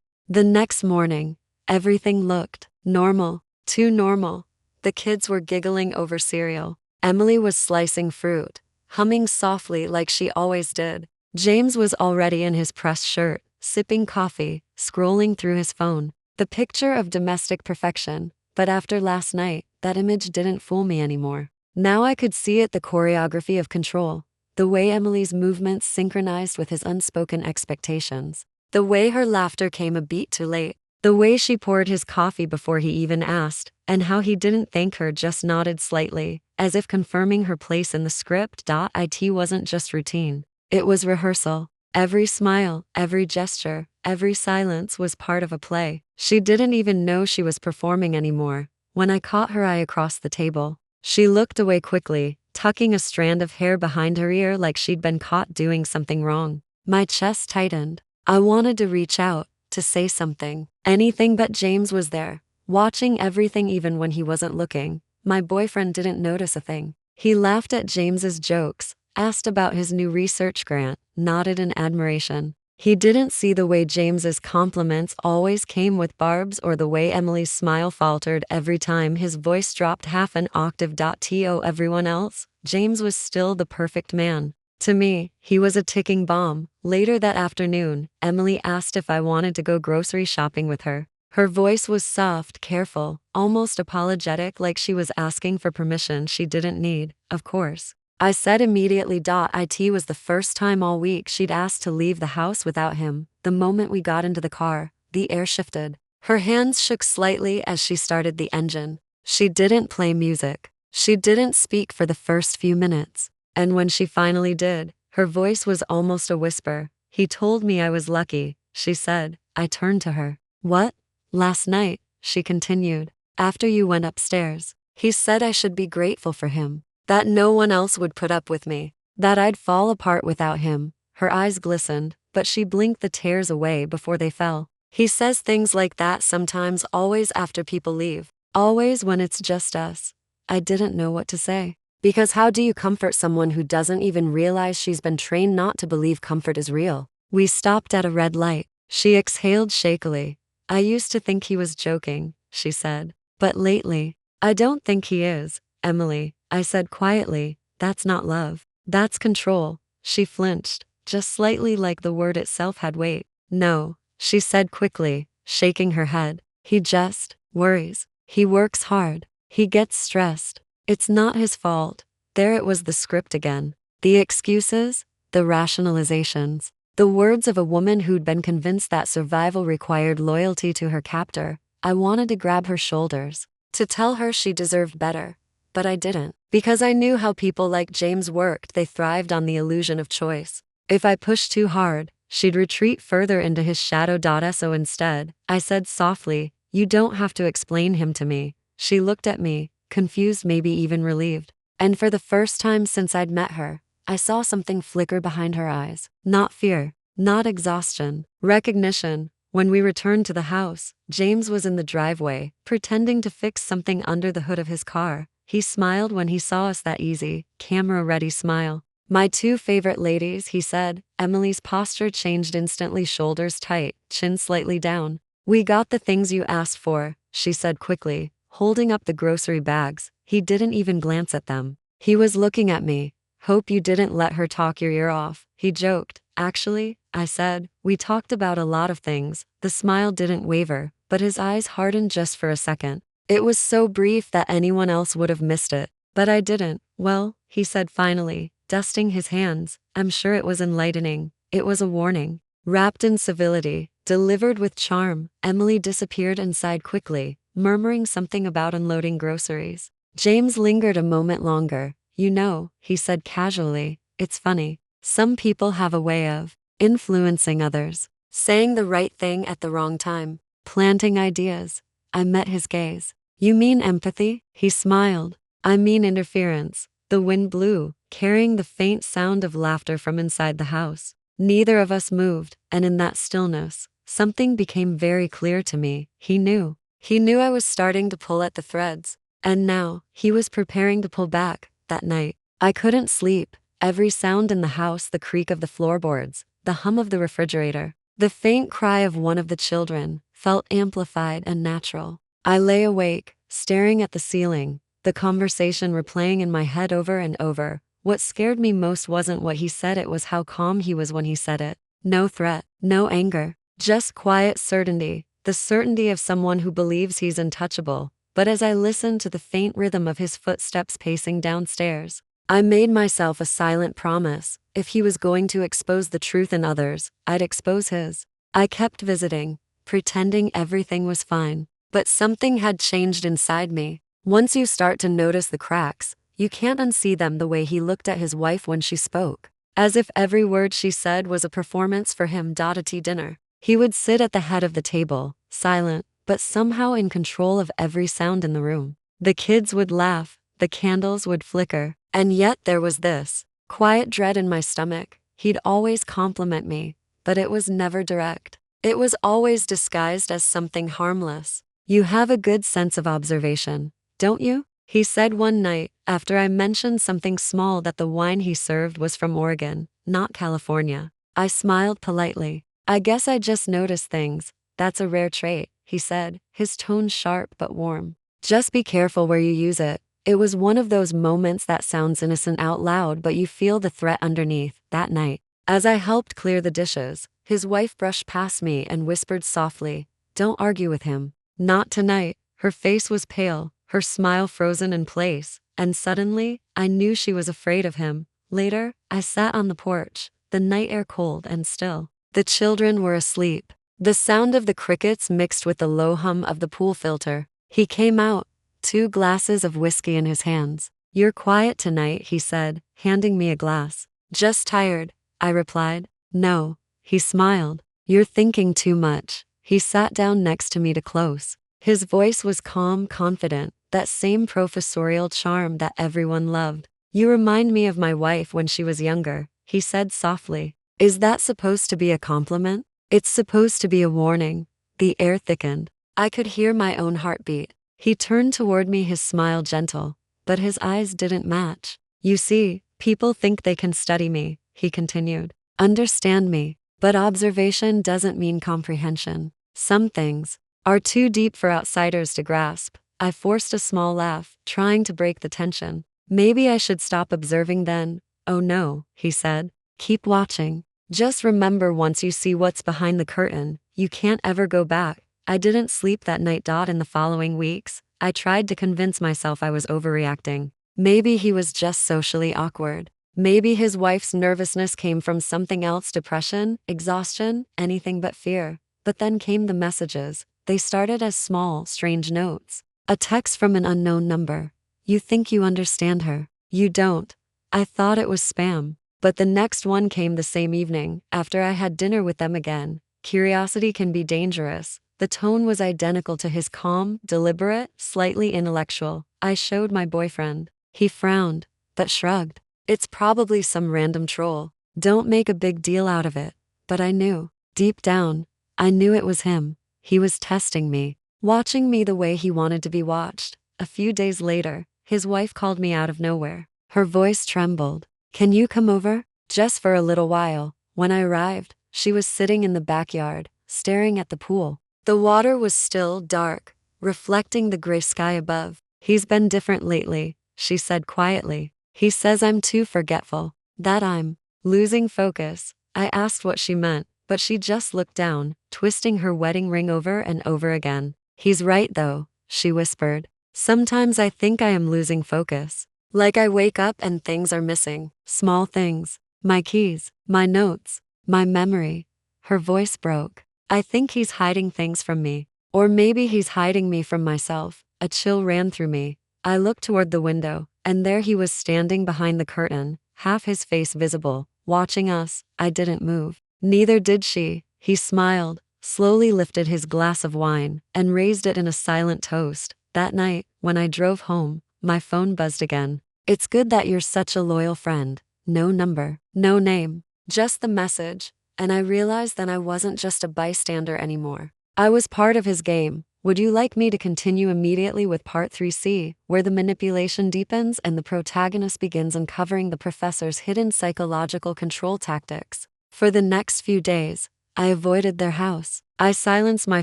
The next morning, everything looked normal, too normal. The kids were giggling over cereal. Emily was slicing fruit, humming softly like she always did. James was already in his pressed shirt, sipping coffee, scrolling through his phone. The picture of domestic perfection. But after last night, that image didn't fool me anymore. Now I could see it, the choreography of control. The way Emily's movements synchronized with his unspoken expectations. The way her laughter came a beat too late. The way she poured his coffee before he even asked, and how he didn't thank her, just nodded slightly, as if confirming her place in the script. It wasn't just routine. It was rehearsal. Every smile, every gesture, every silence was part of a play. She didn't even know she was performing anymore. When I caught her eye across the table, she looked away quickly, tucking a strand of hair behind her ear like she'd been caught doing something wrong. My chest tightened. I wanted to reach out, to say something. Anything, but James was there, watching everything even when he wasn't looking. My boyfriend didn't notice a thing. He laughed at James's jokes, asked about his new research grant, nodded in admiration. He didn't see the way James's compliments always came with barbs, or the way Emily's smile faltered every time his voice dropped half an octave. To everyone else, James was still the perfect man. To me, he was a ticking bomb. Later that afternoon, Emily asked if I wanted to go grocery shopping with her. Her voice was soft, careful, almost apologetic, like she was asking for permission she didn't need. Of course. I said immediately. It was the first time all week she'd asked to leave the house without him. The moment we got into the car, the air shifted. Her hands shook slightly as she started the engine. She didn't play music. She didn't speak for the first few minutes. And when she finally did, her voice was almost a whisper. He told me I was lucky, she said. I turned to her. What? Last night, she continued. After you went upstairs, he said I should be grateful for him. That no one else would put up with me. That I'd fall apart without him. Her eyes glistened, but she blinked the tears away before they fell. He says things like that sometimes, always after people leave. Always when it's just us. I didn't know what to say. Because how do you comfort someone who doesn't even realize she's been trained not to believe comfort is real? We stopped at a red light. She exhaled shakily. I used to think he was joking, she said. But lately, I don't think he is, Emily, I said quietly. That's not love. That's control. She flinched, just slightly, like the word itself had weight. No, she said quickly, shaking her head. He just worries. He works hard. He gets stressed. It's not his fault. There it was, the script again. The excuses, the rationalizations. The words of a woman who'd been convinced that survival required loyalty to her captor. I wanted to grab her shoulders, to tell her she deserved better. But I didn't. Because I knew how people like James worked. They thrived on the illusion of choice. If I pushed too hard, she'd retreat further into his shadow. So instead, I said softly, you don't have to explain him to me. She looked at me, confused, maybe even relieved. And for the first time since I'd met her, I saw something flicker behind her eyes. Not fear, not exhaustion, recognition. When we returned to the house, James was in the driveway, pretending to fix something under the hood of his car. He smiled when he saw us, that easy, camera-ready smile. My two favorite ladies, he said. Emily's posture changed instantly, shoulders tight, chin slightly down. We got the things you asked for, she said quickly, holding up the grocery bags. He didn't even glance at them. He was looking at me. Hope you didn't let her talk your ear off, he joked. Actually, I said, we talked about a lot of things. The smile didn't waver, but his eyes hardened just for a second. It was so brief that anyone else would have missed it. But I didn't. Well, he said finally, dusting his hands. I'm sure it was enlightening. It was a warning, wrapped in civility, delivered with charm. Emily disappeared inside quickly, murmuring something about unloading groceries. James lingered a moment longer. You know, he said casually, it's funny. Some people have a way of influencing others, saying the right thing at the wrong time, planting ideas. I met his gaze. You mean empathy? He smiled. I mean interference. The wind blew, carrying the faint sound of laughter from inside the house. Neither of us moved, and in that stillness, something became very clear to me. He knew. He knew I was starting to pull at the threads. And now, he was preparing to pull back. That night, I couldn't sleep. Every sound in the house, the creak of the floorboards, the hum of the refrigerator, the faint cry of one of the children, felt amplified and natural. I lay awake, staring at the ceiling, the conversation replaying in my head over and over. What scared me most wasn't what he said, it was how calm he was when he said it. No threat, no anger, just quiet certainty, the certainty of someone who believes he's untouchable. But as I listened to the faint rhythm of his footsteps pacing downstairs, I made myself a silent promise. If he was going to expose the truth in others, I'd expose his. I kept visiting, pretending everything was fine. But something had changed inside me. Once you start to notice the cracks, you can't unsee them. The way he looked at his wife when she spoke, as if every word she said was a performance for him. At dinner, he would sit at the head of the table, silent, but somehow in control of every sound in the room. The kids would laugh, the candles would flicker, and yet there was this quiet dread in my stomach. He'd always compliment me, but it was never direct. It was always disguised as something harmless. "You have a good sense of observation, don't you?" he said one night, after I mentioned something small, that the wine he served was from Oregon, not California. I smiled politely. "I guess I just notice things. That's a rare trait," he said, his tone sharp but warm. "Just be careful where you use it." It was one of those moments that sounds innocent out loud, but you feel the threat underneath. That night, as I helped clear the dishes, his wife brushed past me and whispered softly, "Don't argue with him. Not tonight." Her face was pale, her smile frozen in place, and suddenly, I knew she was afraid of him. Later, I sat on the porch, the night air cold and still. The children were asleep. The sound of the crickets mixed with the low hum of the pool filter. He came out, 2 glasses of whiskey in his hands. "You're quiet tonight," he said, handing me a glass. "Just tired," I replied. "No." He smiled. "You're thinking too much." He sat down next to me to close. His voice was calm, confident, that same professorial charm that everyone loved. "You remind me of my wife when she was younger," he said softly. "Is that supposed to be a compliment?" "It's supposed to be a warning." The air thickened. I could hear my own heartbeat. He turned toward me, his smile gentle, but his eyes didn't match. "You see, people think they can study me," he continued, "understand me, but observation doesn't mean comprehension. Some things are too deep for outsiders to grasp." I forced a small laugh, trying to break the tension. "Maybe I should stop observing then." "Oh no," he said. "Keep watching. Just remember, once you see what's behind the curtain, you can't ever go back." I didn't sleep that night. In the following weeks, I tried to convince myself I was overreacting. Maybe he was just socially awkward. Maybe his wife's nervousness came from something else, depression, exhaustion, anything but fear. But then came the messages. They started as small, strange notes. A text from an unknown number. "You think you understand her. You don't." I thought it was spam. But the next one came the same evening, after I had dinner with them again. "Curiosity can be dangerous." The tone was identical to his, calm, deliberate, slightly intellectual. I showed my boyfriend. He frowned, but shrugged. "It's probably some random troll. Don't make a big deal out of it." But I knew. Deep down, I knew it was him. He was testing me, watching me the way he wanted to be watched. A few days later, his wife called me out of nowhere. Her voice trembled. "Can you come over? Just for a little while." When I arrived, she was sitting in the backyard, staring at the pool. The water was still dark, reflecting the gray sky above. "He's been different lately," she said quietly. "He says I'm too forgetful, that I'm losing focus." I asked what she meant, but she just looked down, twisting her wedding ring over and over again. "He's right though," she whispered. "Sometimes I think I am losing focus. Like I wake up and things are missing. Small things. My keys, my notes, my memory." Her voice broke. "I think he's hiding things from me. Or maybe he's hiding me from myself." A chill ran through me. I looked toward the window, and there he was standing behind the curtain, half his face visible, watching us. I didn't move. Neither did she. He smiled, slowly lifted his glass of wine, and raised it in a silent toast. That night, when I drove home, my phone buzzed again. It's good that you're such a loyal friend. No number, no name, just the message. And I realized then I wasn't just a bystander anymore. I was part of his game. Would you like me to continue immediately with part 3C, where the manipulation deepens and the protagonist begins uncovering the professor's hidden psychological control tactics? For the next few days, I avoided their house. I silenced my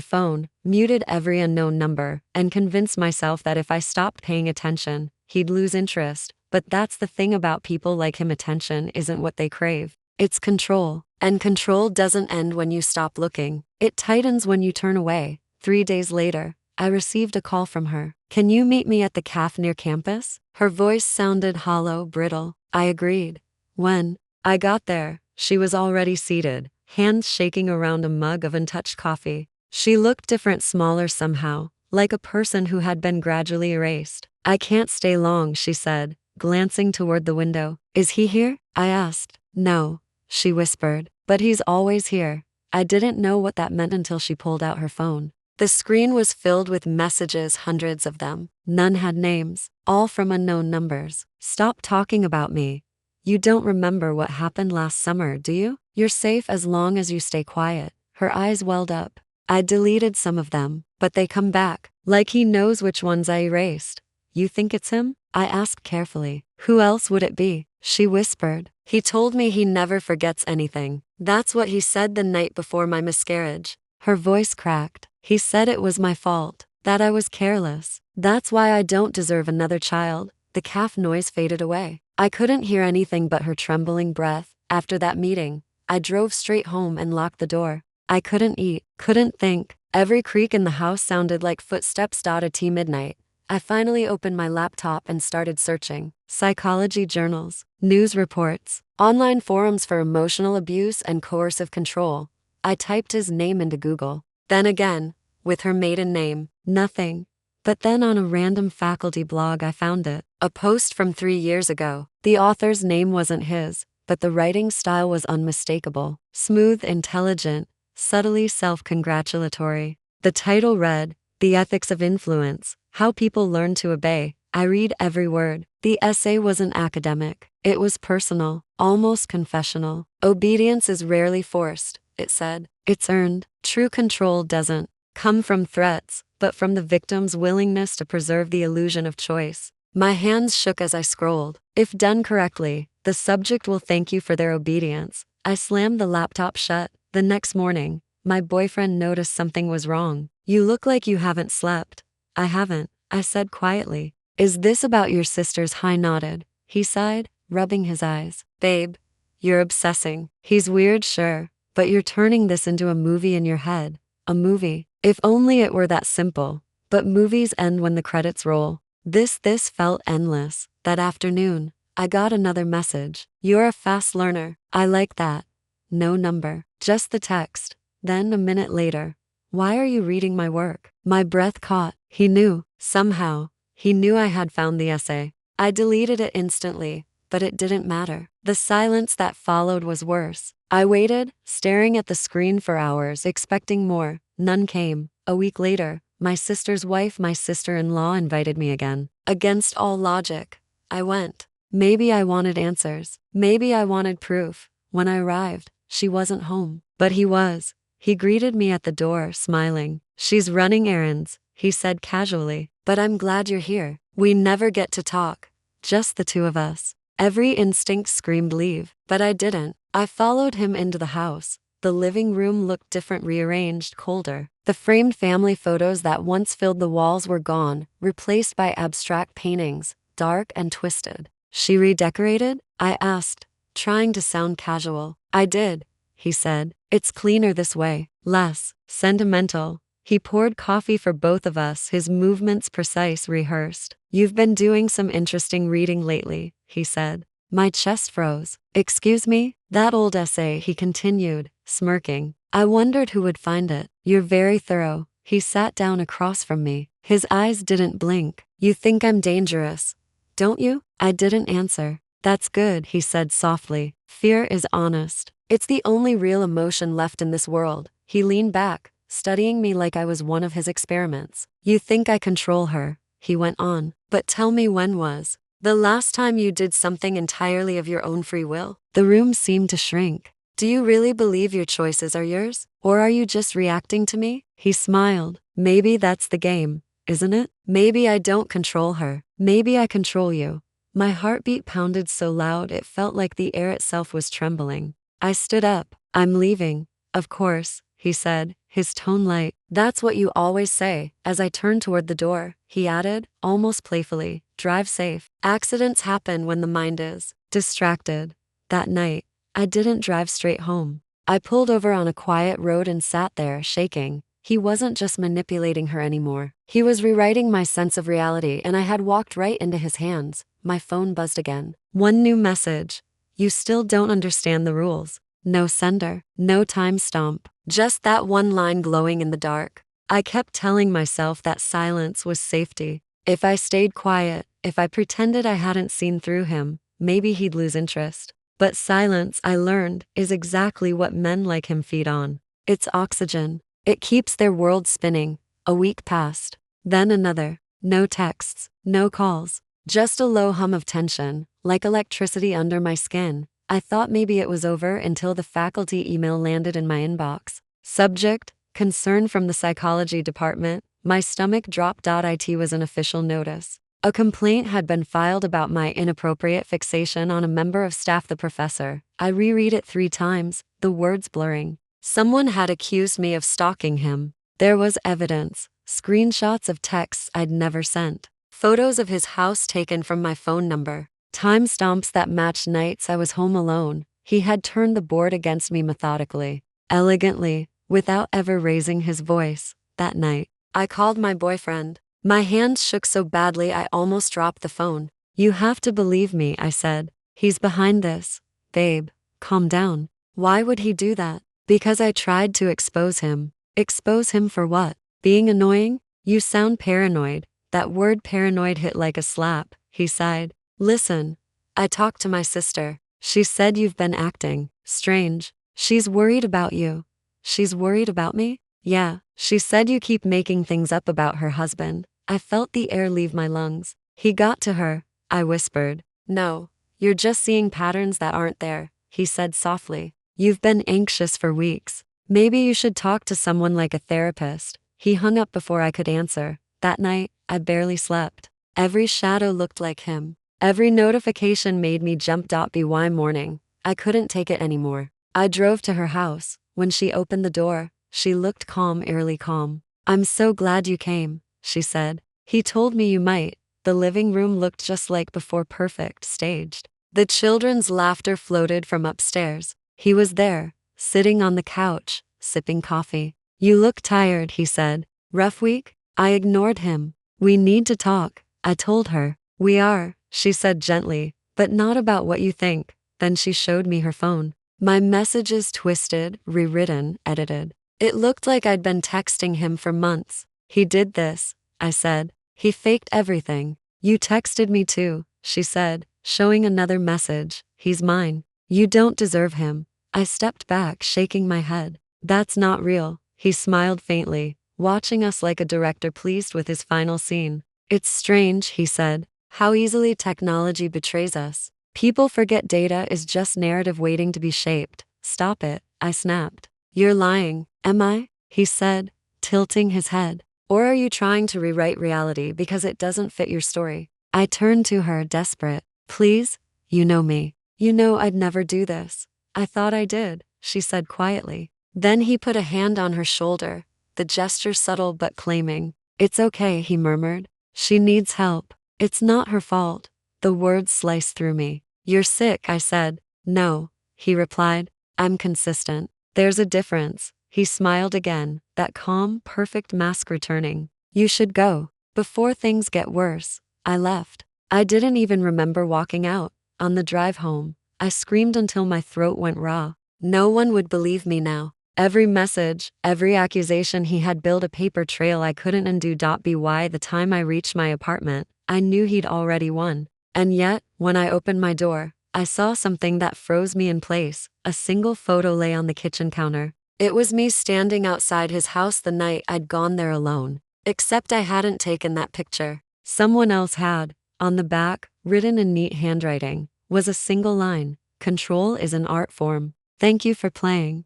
phone, muted every unknown number, and convinced myself that if I stopped paying attention, he'd lose interest. But that's the thing about people like him, attention isn't what they crave. It's control. And control doesn't end when you stop looking. It tightens when you turn away. 3 days later, I received a call from her. Can you meet me at the cafe near campus? Her voice sounded hollow, brittle. I agreed. When I got there, she was already seated, hands shaking around a mug of untouched coffee. She looked different, smaller somehow, like a person who had been gradually erased. I can't stay long, she said, glancing toward the window. Is he here? I asked. No, she whispered, but he's always here. I didn't know what that meant until she pulled out her phone. The screen was filled with messages, hundreds of them. None had names, all from unknown numbers. Stop talking about me. You don't remember what happened last summer, do you? You're safe as long as you stay quiet. Her eyes welled up. I deleted some of them, but they come back, like he knows which ones I erased. You think it's him? I asked carefully. Who else would it be? She whispered. He told me he never forgets anything. That's what he said the night before my miscarriage. Her voice cracked. He said it was my fault, that I was careless. That's why I don't deserve another child. The calf noise faded away. I couldn't hear anything but her trembling breath. After that meeting, I drove straight home and locked the door. I couldn't eat, couldn't think. Every creak in the house sounded like footsteps. At midnight, I finally opened my laptop and started searching. Psychology journals, news reports, online forums for emotional abuse and coercive control. I typed his name into Google. Then again, with her maiden name, nothing. But then on a random faculty blog I found it. A post from 3 years ago. The author's name wasn't his, but the writing style was unmistakable. Smooth, intelligent, subtly self-congratulatory. The title read, The Ethics of Influence, How People Learn to Obey. I read every word. The essay wasn't academic. It was personal, almost confessional. Obedience is rarely forced, it said. It's earned. True control doesn't come from threats, but from the victim's willingness to preserve the illusion of choice. My hands shook as I scrolled. If done correctly, the subject will thank you for their obedience. I slammed the laptop shut. The next morning, my boyfriend noticed something was wrong. You look like you haven't slept. I haven't, I said quietly. Is this about your sister's? He nodded. He sighed, rubbing his eyes. Babe, you're obsessing. He's weird, sure, but you're turning this into a movie in your head. A movie. If only it were that simple. But movies end when the credits roll. This felt endless. That afternoon, I got another message. You're a fast learner. I like that. No number, just the text. Then a minute later, why are you reading my work? My breath caught. He knew, somehow. He knew I had found the essay. I deleted it instantly, but it didn't matter. The silence that followed was worse. I waited, staring at the screen for hours, expecting more. None came. A week later, my sister's wife, my sister-in-law, invited me again. Against all logic, I went. Maybe I wanted answers. Maybe I wanted proof. When I arrived, she wasn't home. But he was. He greeted me at the door, smiling. She's running errands, he said casually. But I'm glad you're here. We never get to talk. Just the two of us. Every instinct screamed leave, but I didn't. I followed him into the house. The living room looked different, rearranged, colder. The framed family photos that once filled the walls were gone, replaced by abstract paintings, dark and twisted. She redecorated? I asked, trying to sound casual. I did, he said. It's cleaner this way, less sentimental. He poured coffee for both of us, his movements precise, rehearsed. You've been doing some interesting reading lately, he said. My chest froze. Excuse me? That old essay, he continued, smirking. I wondered who would find it. You're very thorough. He sat down across from me. His eyes didn't blink. You think I'm dangerous, don't you? I didn't answer. That's good, he said softly. Fear is honest. It's the only real emotion left in this world. He leaned back, studying me like I was one of his experiments. You think I control her, he went on. But tell me, when was The last time you did something entirely of your own free will? The room seemed to shrink. Do you really believe your choices are yours? Or are you just reacting to me? He smiled. Maybe that's the game, isn't it? Maybe I don't control her. Maybe I control you. My heartbeat pounded so loud it felt like the air itself was trembling. I stood up. I'm leaving. Of course, he said, his tone light. That's what you always say. As I turned toward the door, he added, almost playfully, drive safe. Accidents happen when the mind is distracted. That night, I didn't drive straight home. I pulled over on a quiet road and sat there, shaking. He wasn't just manipulating her anymore. He was rewriting my sense of reality, and I had walked right into his hands. My phone buzzed again. One new message. You still don't understand the rules. No sender, no timestamp, just that one line glowing in the dark. I kept telling myself that silence was safety. If I stayed quiet, if I pretended I hadn't seen through him, maybe he'd lose interest. But silence, I learned, is exactly what men like him feed on. It's oxygen. It keeps their world spinning. A week passed. Then another. No texts, no calls. Just a low hum of tension, like electricity under my skin. I thought maybe it was over until the faculty email landed in my inbox. Subject, concern from the psychology department. My stomach dropped. It was an official notice. A complaint had been filed about my inappropriate fixation on a member of staff, the professor. I reread it 3 times, the words blurring. Someone had accused me of stalking him. There was evidence, screenshots of texts I'd never sent, photos of his house taken from my phone number, timestamps that matched nights I was home alone. He had turned the board against me methodically, elegantly, without ever raising his voice. That night, I called my boyfriend. My hands shook so badly I almost dropped the phone. You have to believe me, I said. He's behind this. Babe, calm down. Why would he do that? Because I tried to expose him. Expose him for what? Being annoying? You sound paranoid. That word paranoid hit like a slap. He sighed. Listen, I talked to my sister. She said you've been acting strange. She's worried about you. She's worried about me? Yeah, she said you keep making things up about her husband. I felt the air leave my lungs. He got to her, I whispered. No, you're just seeing patterns that aren't there, he said softly. You've been anxious for weeks. Maybe you should talk to someone like a therapist. He hung up before I could answer. That night, I barely slept. Every shadow looked like him. Every notification made me jump. By morning, I couldn't take it anymore. I drove to her house. When she opened the door, she looked calm, eerily calm. I'm so glad you came, she said. He told me you might. The living room looked just like before, perfect, staged. The children's laughter floated from upstairs. He was there, sitting on the couch, sipping coffee. You look tired, he said. Rough week? I ignored him. We need to talk, I told her. We are, she said gently, but not about what you think. Then she showed me her phone. My messages twisted, rewritten, edited. It looked like I'd been texting him for months. He did this, I said. He faked everything. You texted me too, she said, showing another message. He's mine. You don't deserve him. I stepped back, shaking my head. That's not real. He smiled faintly, watching us like a director pleased with his final scene. It's strange, he said, how easily technology betrays us. People forget data is just narrative waiting to be shaped. Stop it, I snapped. You're lying, am I? He said, tilting his head. Or are you trying to rewrite reality because it doesn't fit your story? I turned to her, desperate. Please? You know me. You know I'd never do this. I thought I did, she said quietly. Then he put a hand on her shoulder, the gesture subtle but claiming. It's okay, he murmured. She needs help. It's not her fault. The words sliced through me. You're sick, I said. No, he replied. I'm consistent. There's a difference. He smiled again, that calm, perfect mask returning. You should go. Before things get worse. I left. I didn't even remember walking out. On the drive home, I screamed until my throat went raw. No one would believe me now. Every message, every accusation, he had built a paper trail I couldn't undo. By the time I reached my apartment, I knew he'd already won. And yet, when I opened my door, I saw something that froze me in place. A single photo lay on the kitchen counter. It was me standing outside his house the night I'd gone there alone. Except I hadn't taken that picture. Someone else had. On the back, written in neat handwriting, was a single line: "Control is an art form. Thank you for playing."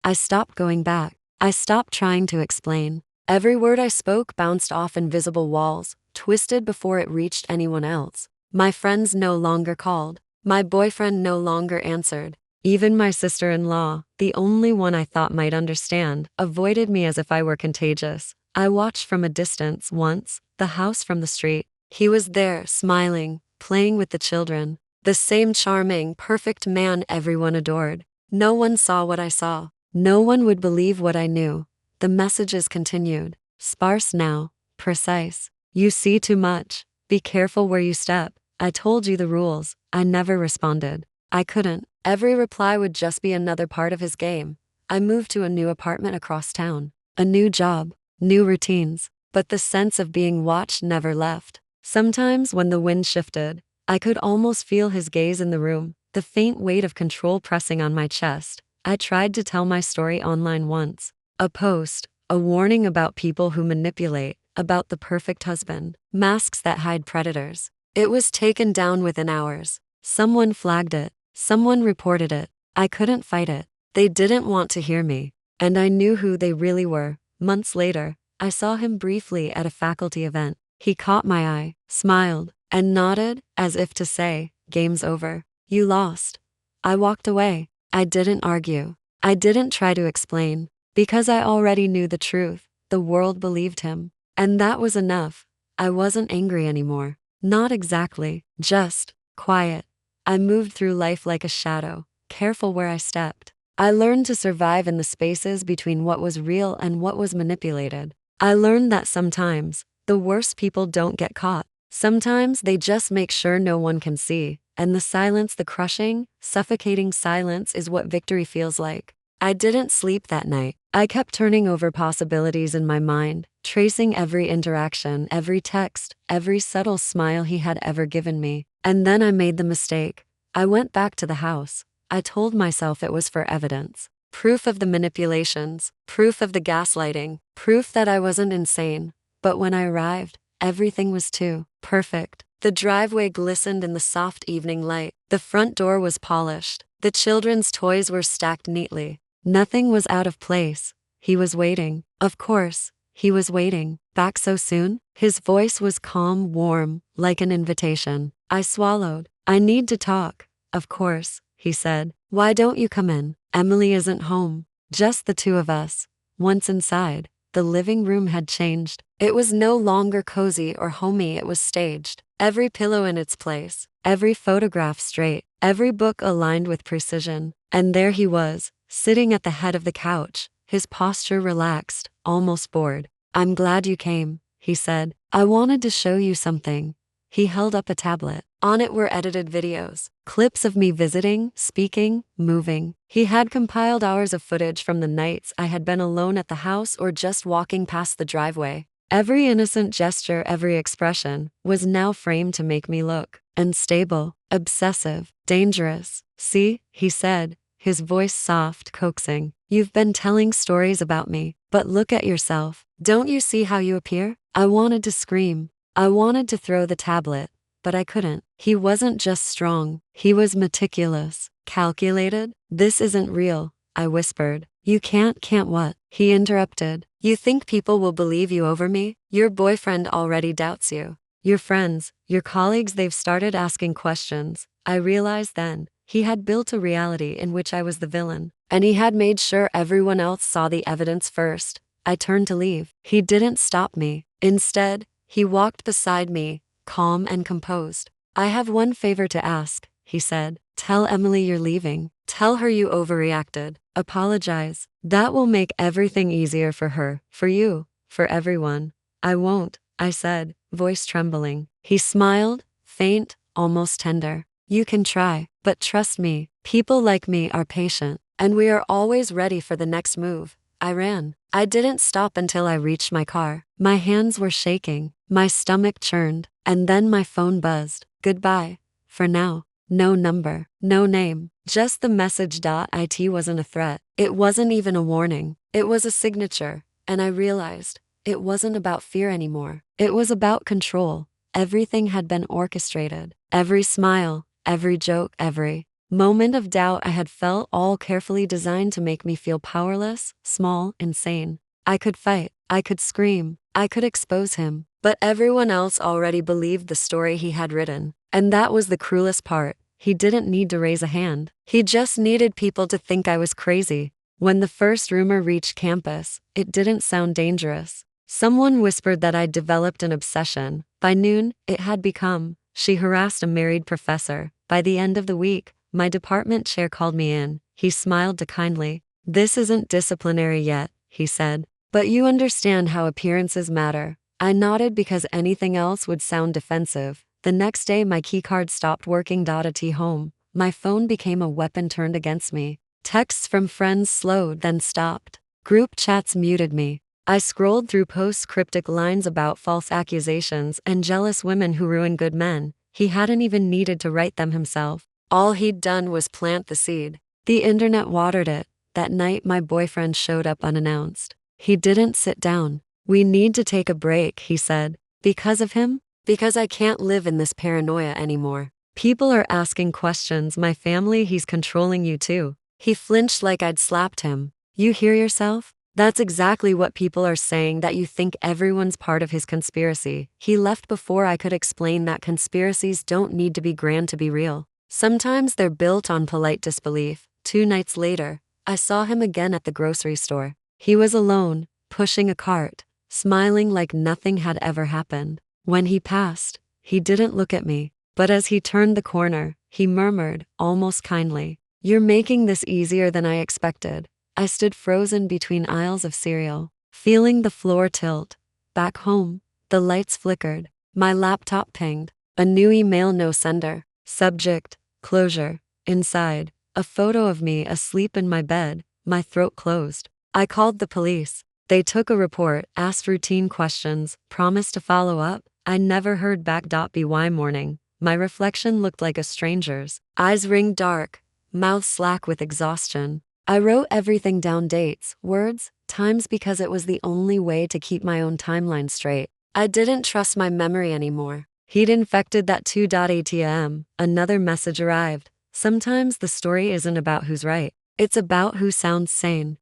I stopped going back. I stopped trying to explain. Every word I spoke bounced off invisible walls, twisted before it reached anyone else. My friends no longer called. My boyfriend no longer answered. Even my sister-in-law, the only one I thought might understand, avoided me as if I were contagious. I watched from a distance once, the house from the street. He was there, smiling, playing with the children. The same charming, perfect man everyone adored. No one saw what I saw. No one would believe what I knew. The messages continued. Sparse now, precise. You see too much. Be careful where you step. I told you the rules. I never responded. I couldn't. Every reply would just be another part of his game. I moved to a new apartment across town. A new job. New routines. But the sense of being watched never left. Sometimes when the wind shifted, I could almost feel his gaze in the room, the faint weight of control pressing on my chest. I tried to tell my story online once. A post, a warning about people who manipulate, about the perfect husband, masks that hide predators. It was taken down within hours. Someone flagged it. Someone reported it. I couldn't fight it. They didn't want to hear me. And I knew who they really were. Months later, I saw him briefly at a faculty event. He caught my eye, smiled, and nodded as if to say, "Game's over. You lost." I walked away. I didn't argue. I didn't try to explain. Because I already knew the truth. The world believed him. And that was enough. I wasn't angry anymore. Not exactly. Just quiet. I moved through life like a shadow, careful where I stepped. I learned to survive in the spaces between what was real and what was manipulated. I learned that sometimes, the worst people don't get caught. Sometimes they just make sure no one can see, and the silence, the crushing, suffocating silence is what victory feels like. I didn't sleep that night. I kept turning over possibilities in my mind, tracing every interaction, every text, every subtle smile he had ever given me. And then I made the mistake. I went back to the house. I told myself it was for evidence. Proof of the manipulations, proof of the gaslighting, proof that I wasn't insane. But when I arrived, everything was too perfect. The driveway glistened in the soft evening light. The front door was polished. The children's toys were stacked neatly. Nothing was out of place. He was waiting. Of course, he was waiting. Back so soon? His voice was calm, warm, like an invitation. I swallowed. "I need to talk." "Of course," he said. "Why don't you come in? Emily isn't home." Just the two of us. Once inside, the living room had changed. It was no longer cozy or homey, it was staged. Every pillow in its place, every photograph straight, every book aligned with precision. And there he was, sitting at the head of the couch, his posture relaxed, almost bored. "I'm glad you came," he said. "I wanted to show you something." He held up a tablet. On it were edited videos, clips of me visiting, speaking, moving. He had compiled hours of footage from the nights I had been alone at the house or just walking past the driveway. Every innocent gesture, every expression, was now framed to make me look unstable, obsessive, dangerous. "See," he said, his voice soft, coaxing. "You've been telling stories about me, but look at yourself. Don't you see how you appear?" I wanted to scream. I wanted to throw the tablet, but I couldn't. He wasn't just strong. He was meticulous, calculated. "This isn't real," I whispered. "You can't what?" He interrupted. "You think people will believe you over me? Your boyfriend already doubts you. Your friends, your colleagues, they've started asking questions." I realized then, he had built a reality in which I was the villain, and he had made sure everyone else saw the evidence first. I turned to leave. He didn't stop me. Instead, he walked beside me, calm and composed. "I have one favor to ask," he said. "Tell Emily you're leaving. Tell her you overreacted. Apologize. That will make everything easier for her, for you, for everyone." "I won't," I said, voice trembling. He smiled, faint, almost tender. "You can try, but trust me, people like me are patient, and we are always ready for the next move." I ran. I didn't stop until I reached my car. My hands were shaking, my stomach churned, and then my phone buzzed. Goodbye. For now. No number, no name, just the message. It wasn't a threat. It wasn't even a warning. It was a signature, and I realized it wasn't about fear anymore. It was about control. everything had been orchestrated. Every smile, every joke, every moment of doubt I had felt, all carefully designed to make me feel powerless, small, insane. I could fight, I could scream, I could expose him, but everyone else already believed the story he had written. And that was the cruelest part. He didn't need to raise a hand. He just needed people to think I was crazy. When the first rumor reached campus, it didn't sound dangerous. Someone whispered that I'd developed an obsession. By noon, it had become. She harassed a married professor. By the end of the week, my department chair called me in. He smiled kindly. "This isn't disciplinary yet," he said, "but you understand how appearances matter." I nodded because anything else would sound defensive. The next day my keycard stopped working. At home, my phone became a weapon turned against me. Texts from friends slowed, then stopped. Group chats muted me. I scrolled through posts, cryptic lines about false accusations and jealous women who ruin good men. He hadn't even needed to write them himself. All he'd done was plant the seed. The internet watered it. That night my boyfriend showed up unannounced. He didn't sit down. "We need to take a break," he said. "Because of him? Because I can't live in this paranoia anymore. People are asking questions. My family, he's controlling you too." He flinched like I'd slapped him. "You hear yourself? That's exactly what people are saying, that you think everyone's part of his conspiracy." He left before I could explain that conspiracies don't need to be grand to be real. Sometimes they're built on polite disbelief. 2 nights later, I saw him again at the grocery store. He was alone, pushing a cart, smiling like nothing had ever happened. When he passed, he didn't look at me, but as he turned the corner, he murmured, almost kindly, "You're making this easier than I expected." I stood frozen between aisles of cereal, feeling the floor tilt. Back home, the lights flickered. My laptop pinged. A new email, no sender. Subject, closure. Inside, a photo of me asleep in my bed, my throat closed. I called the police. They took a report, asked routine questions, promised to follow up. I never heard back. By morning, my reflection looked like a stranger's. Eyes ringed dark, mouth slack with exhaustion. I wrote everything down, dates, words, times, because it was the only way to keep my own timeline straight. I didn't trust my memory anymore. He'd infected that too. ATM, another message arrived. Sometimes the story isn't about who's right. It's about who sounds sane.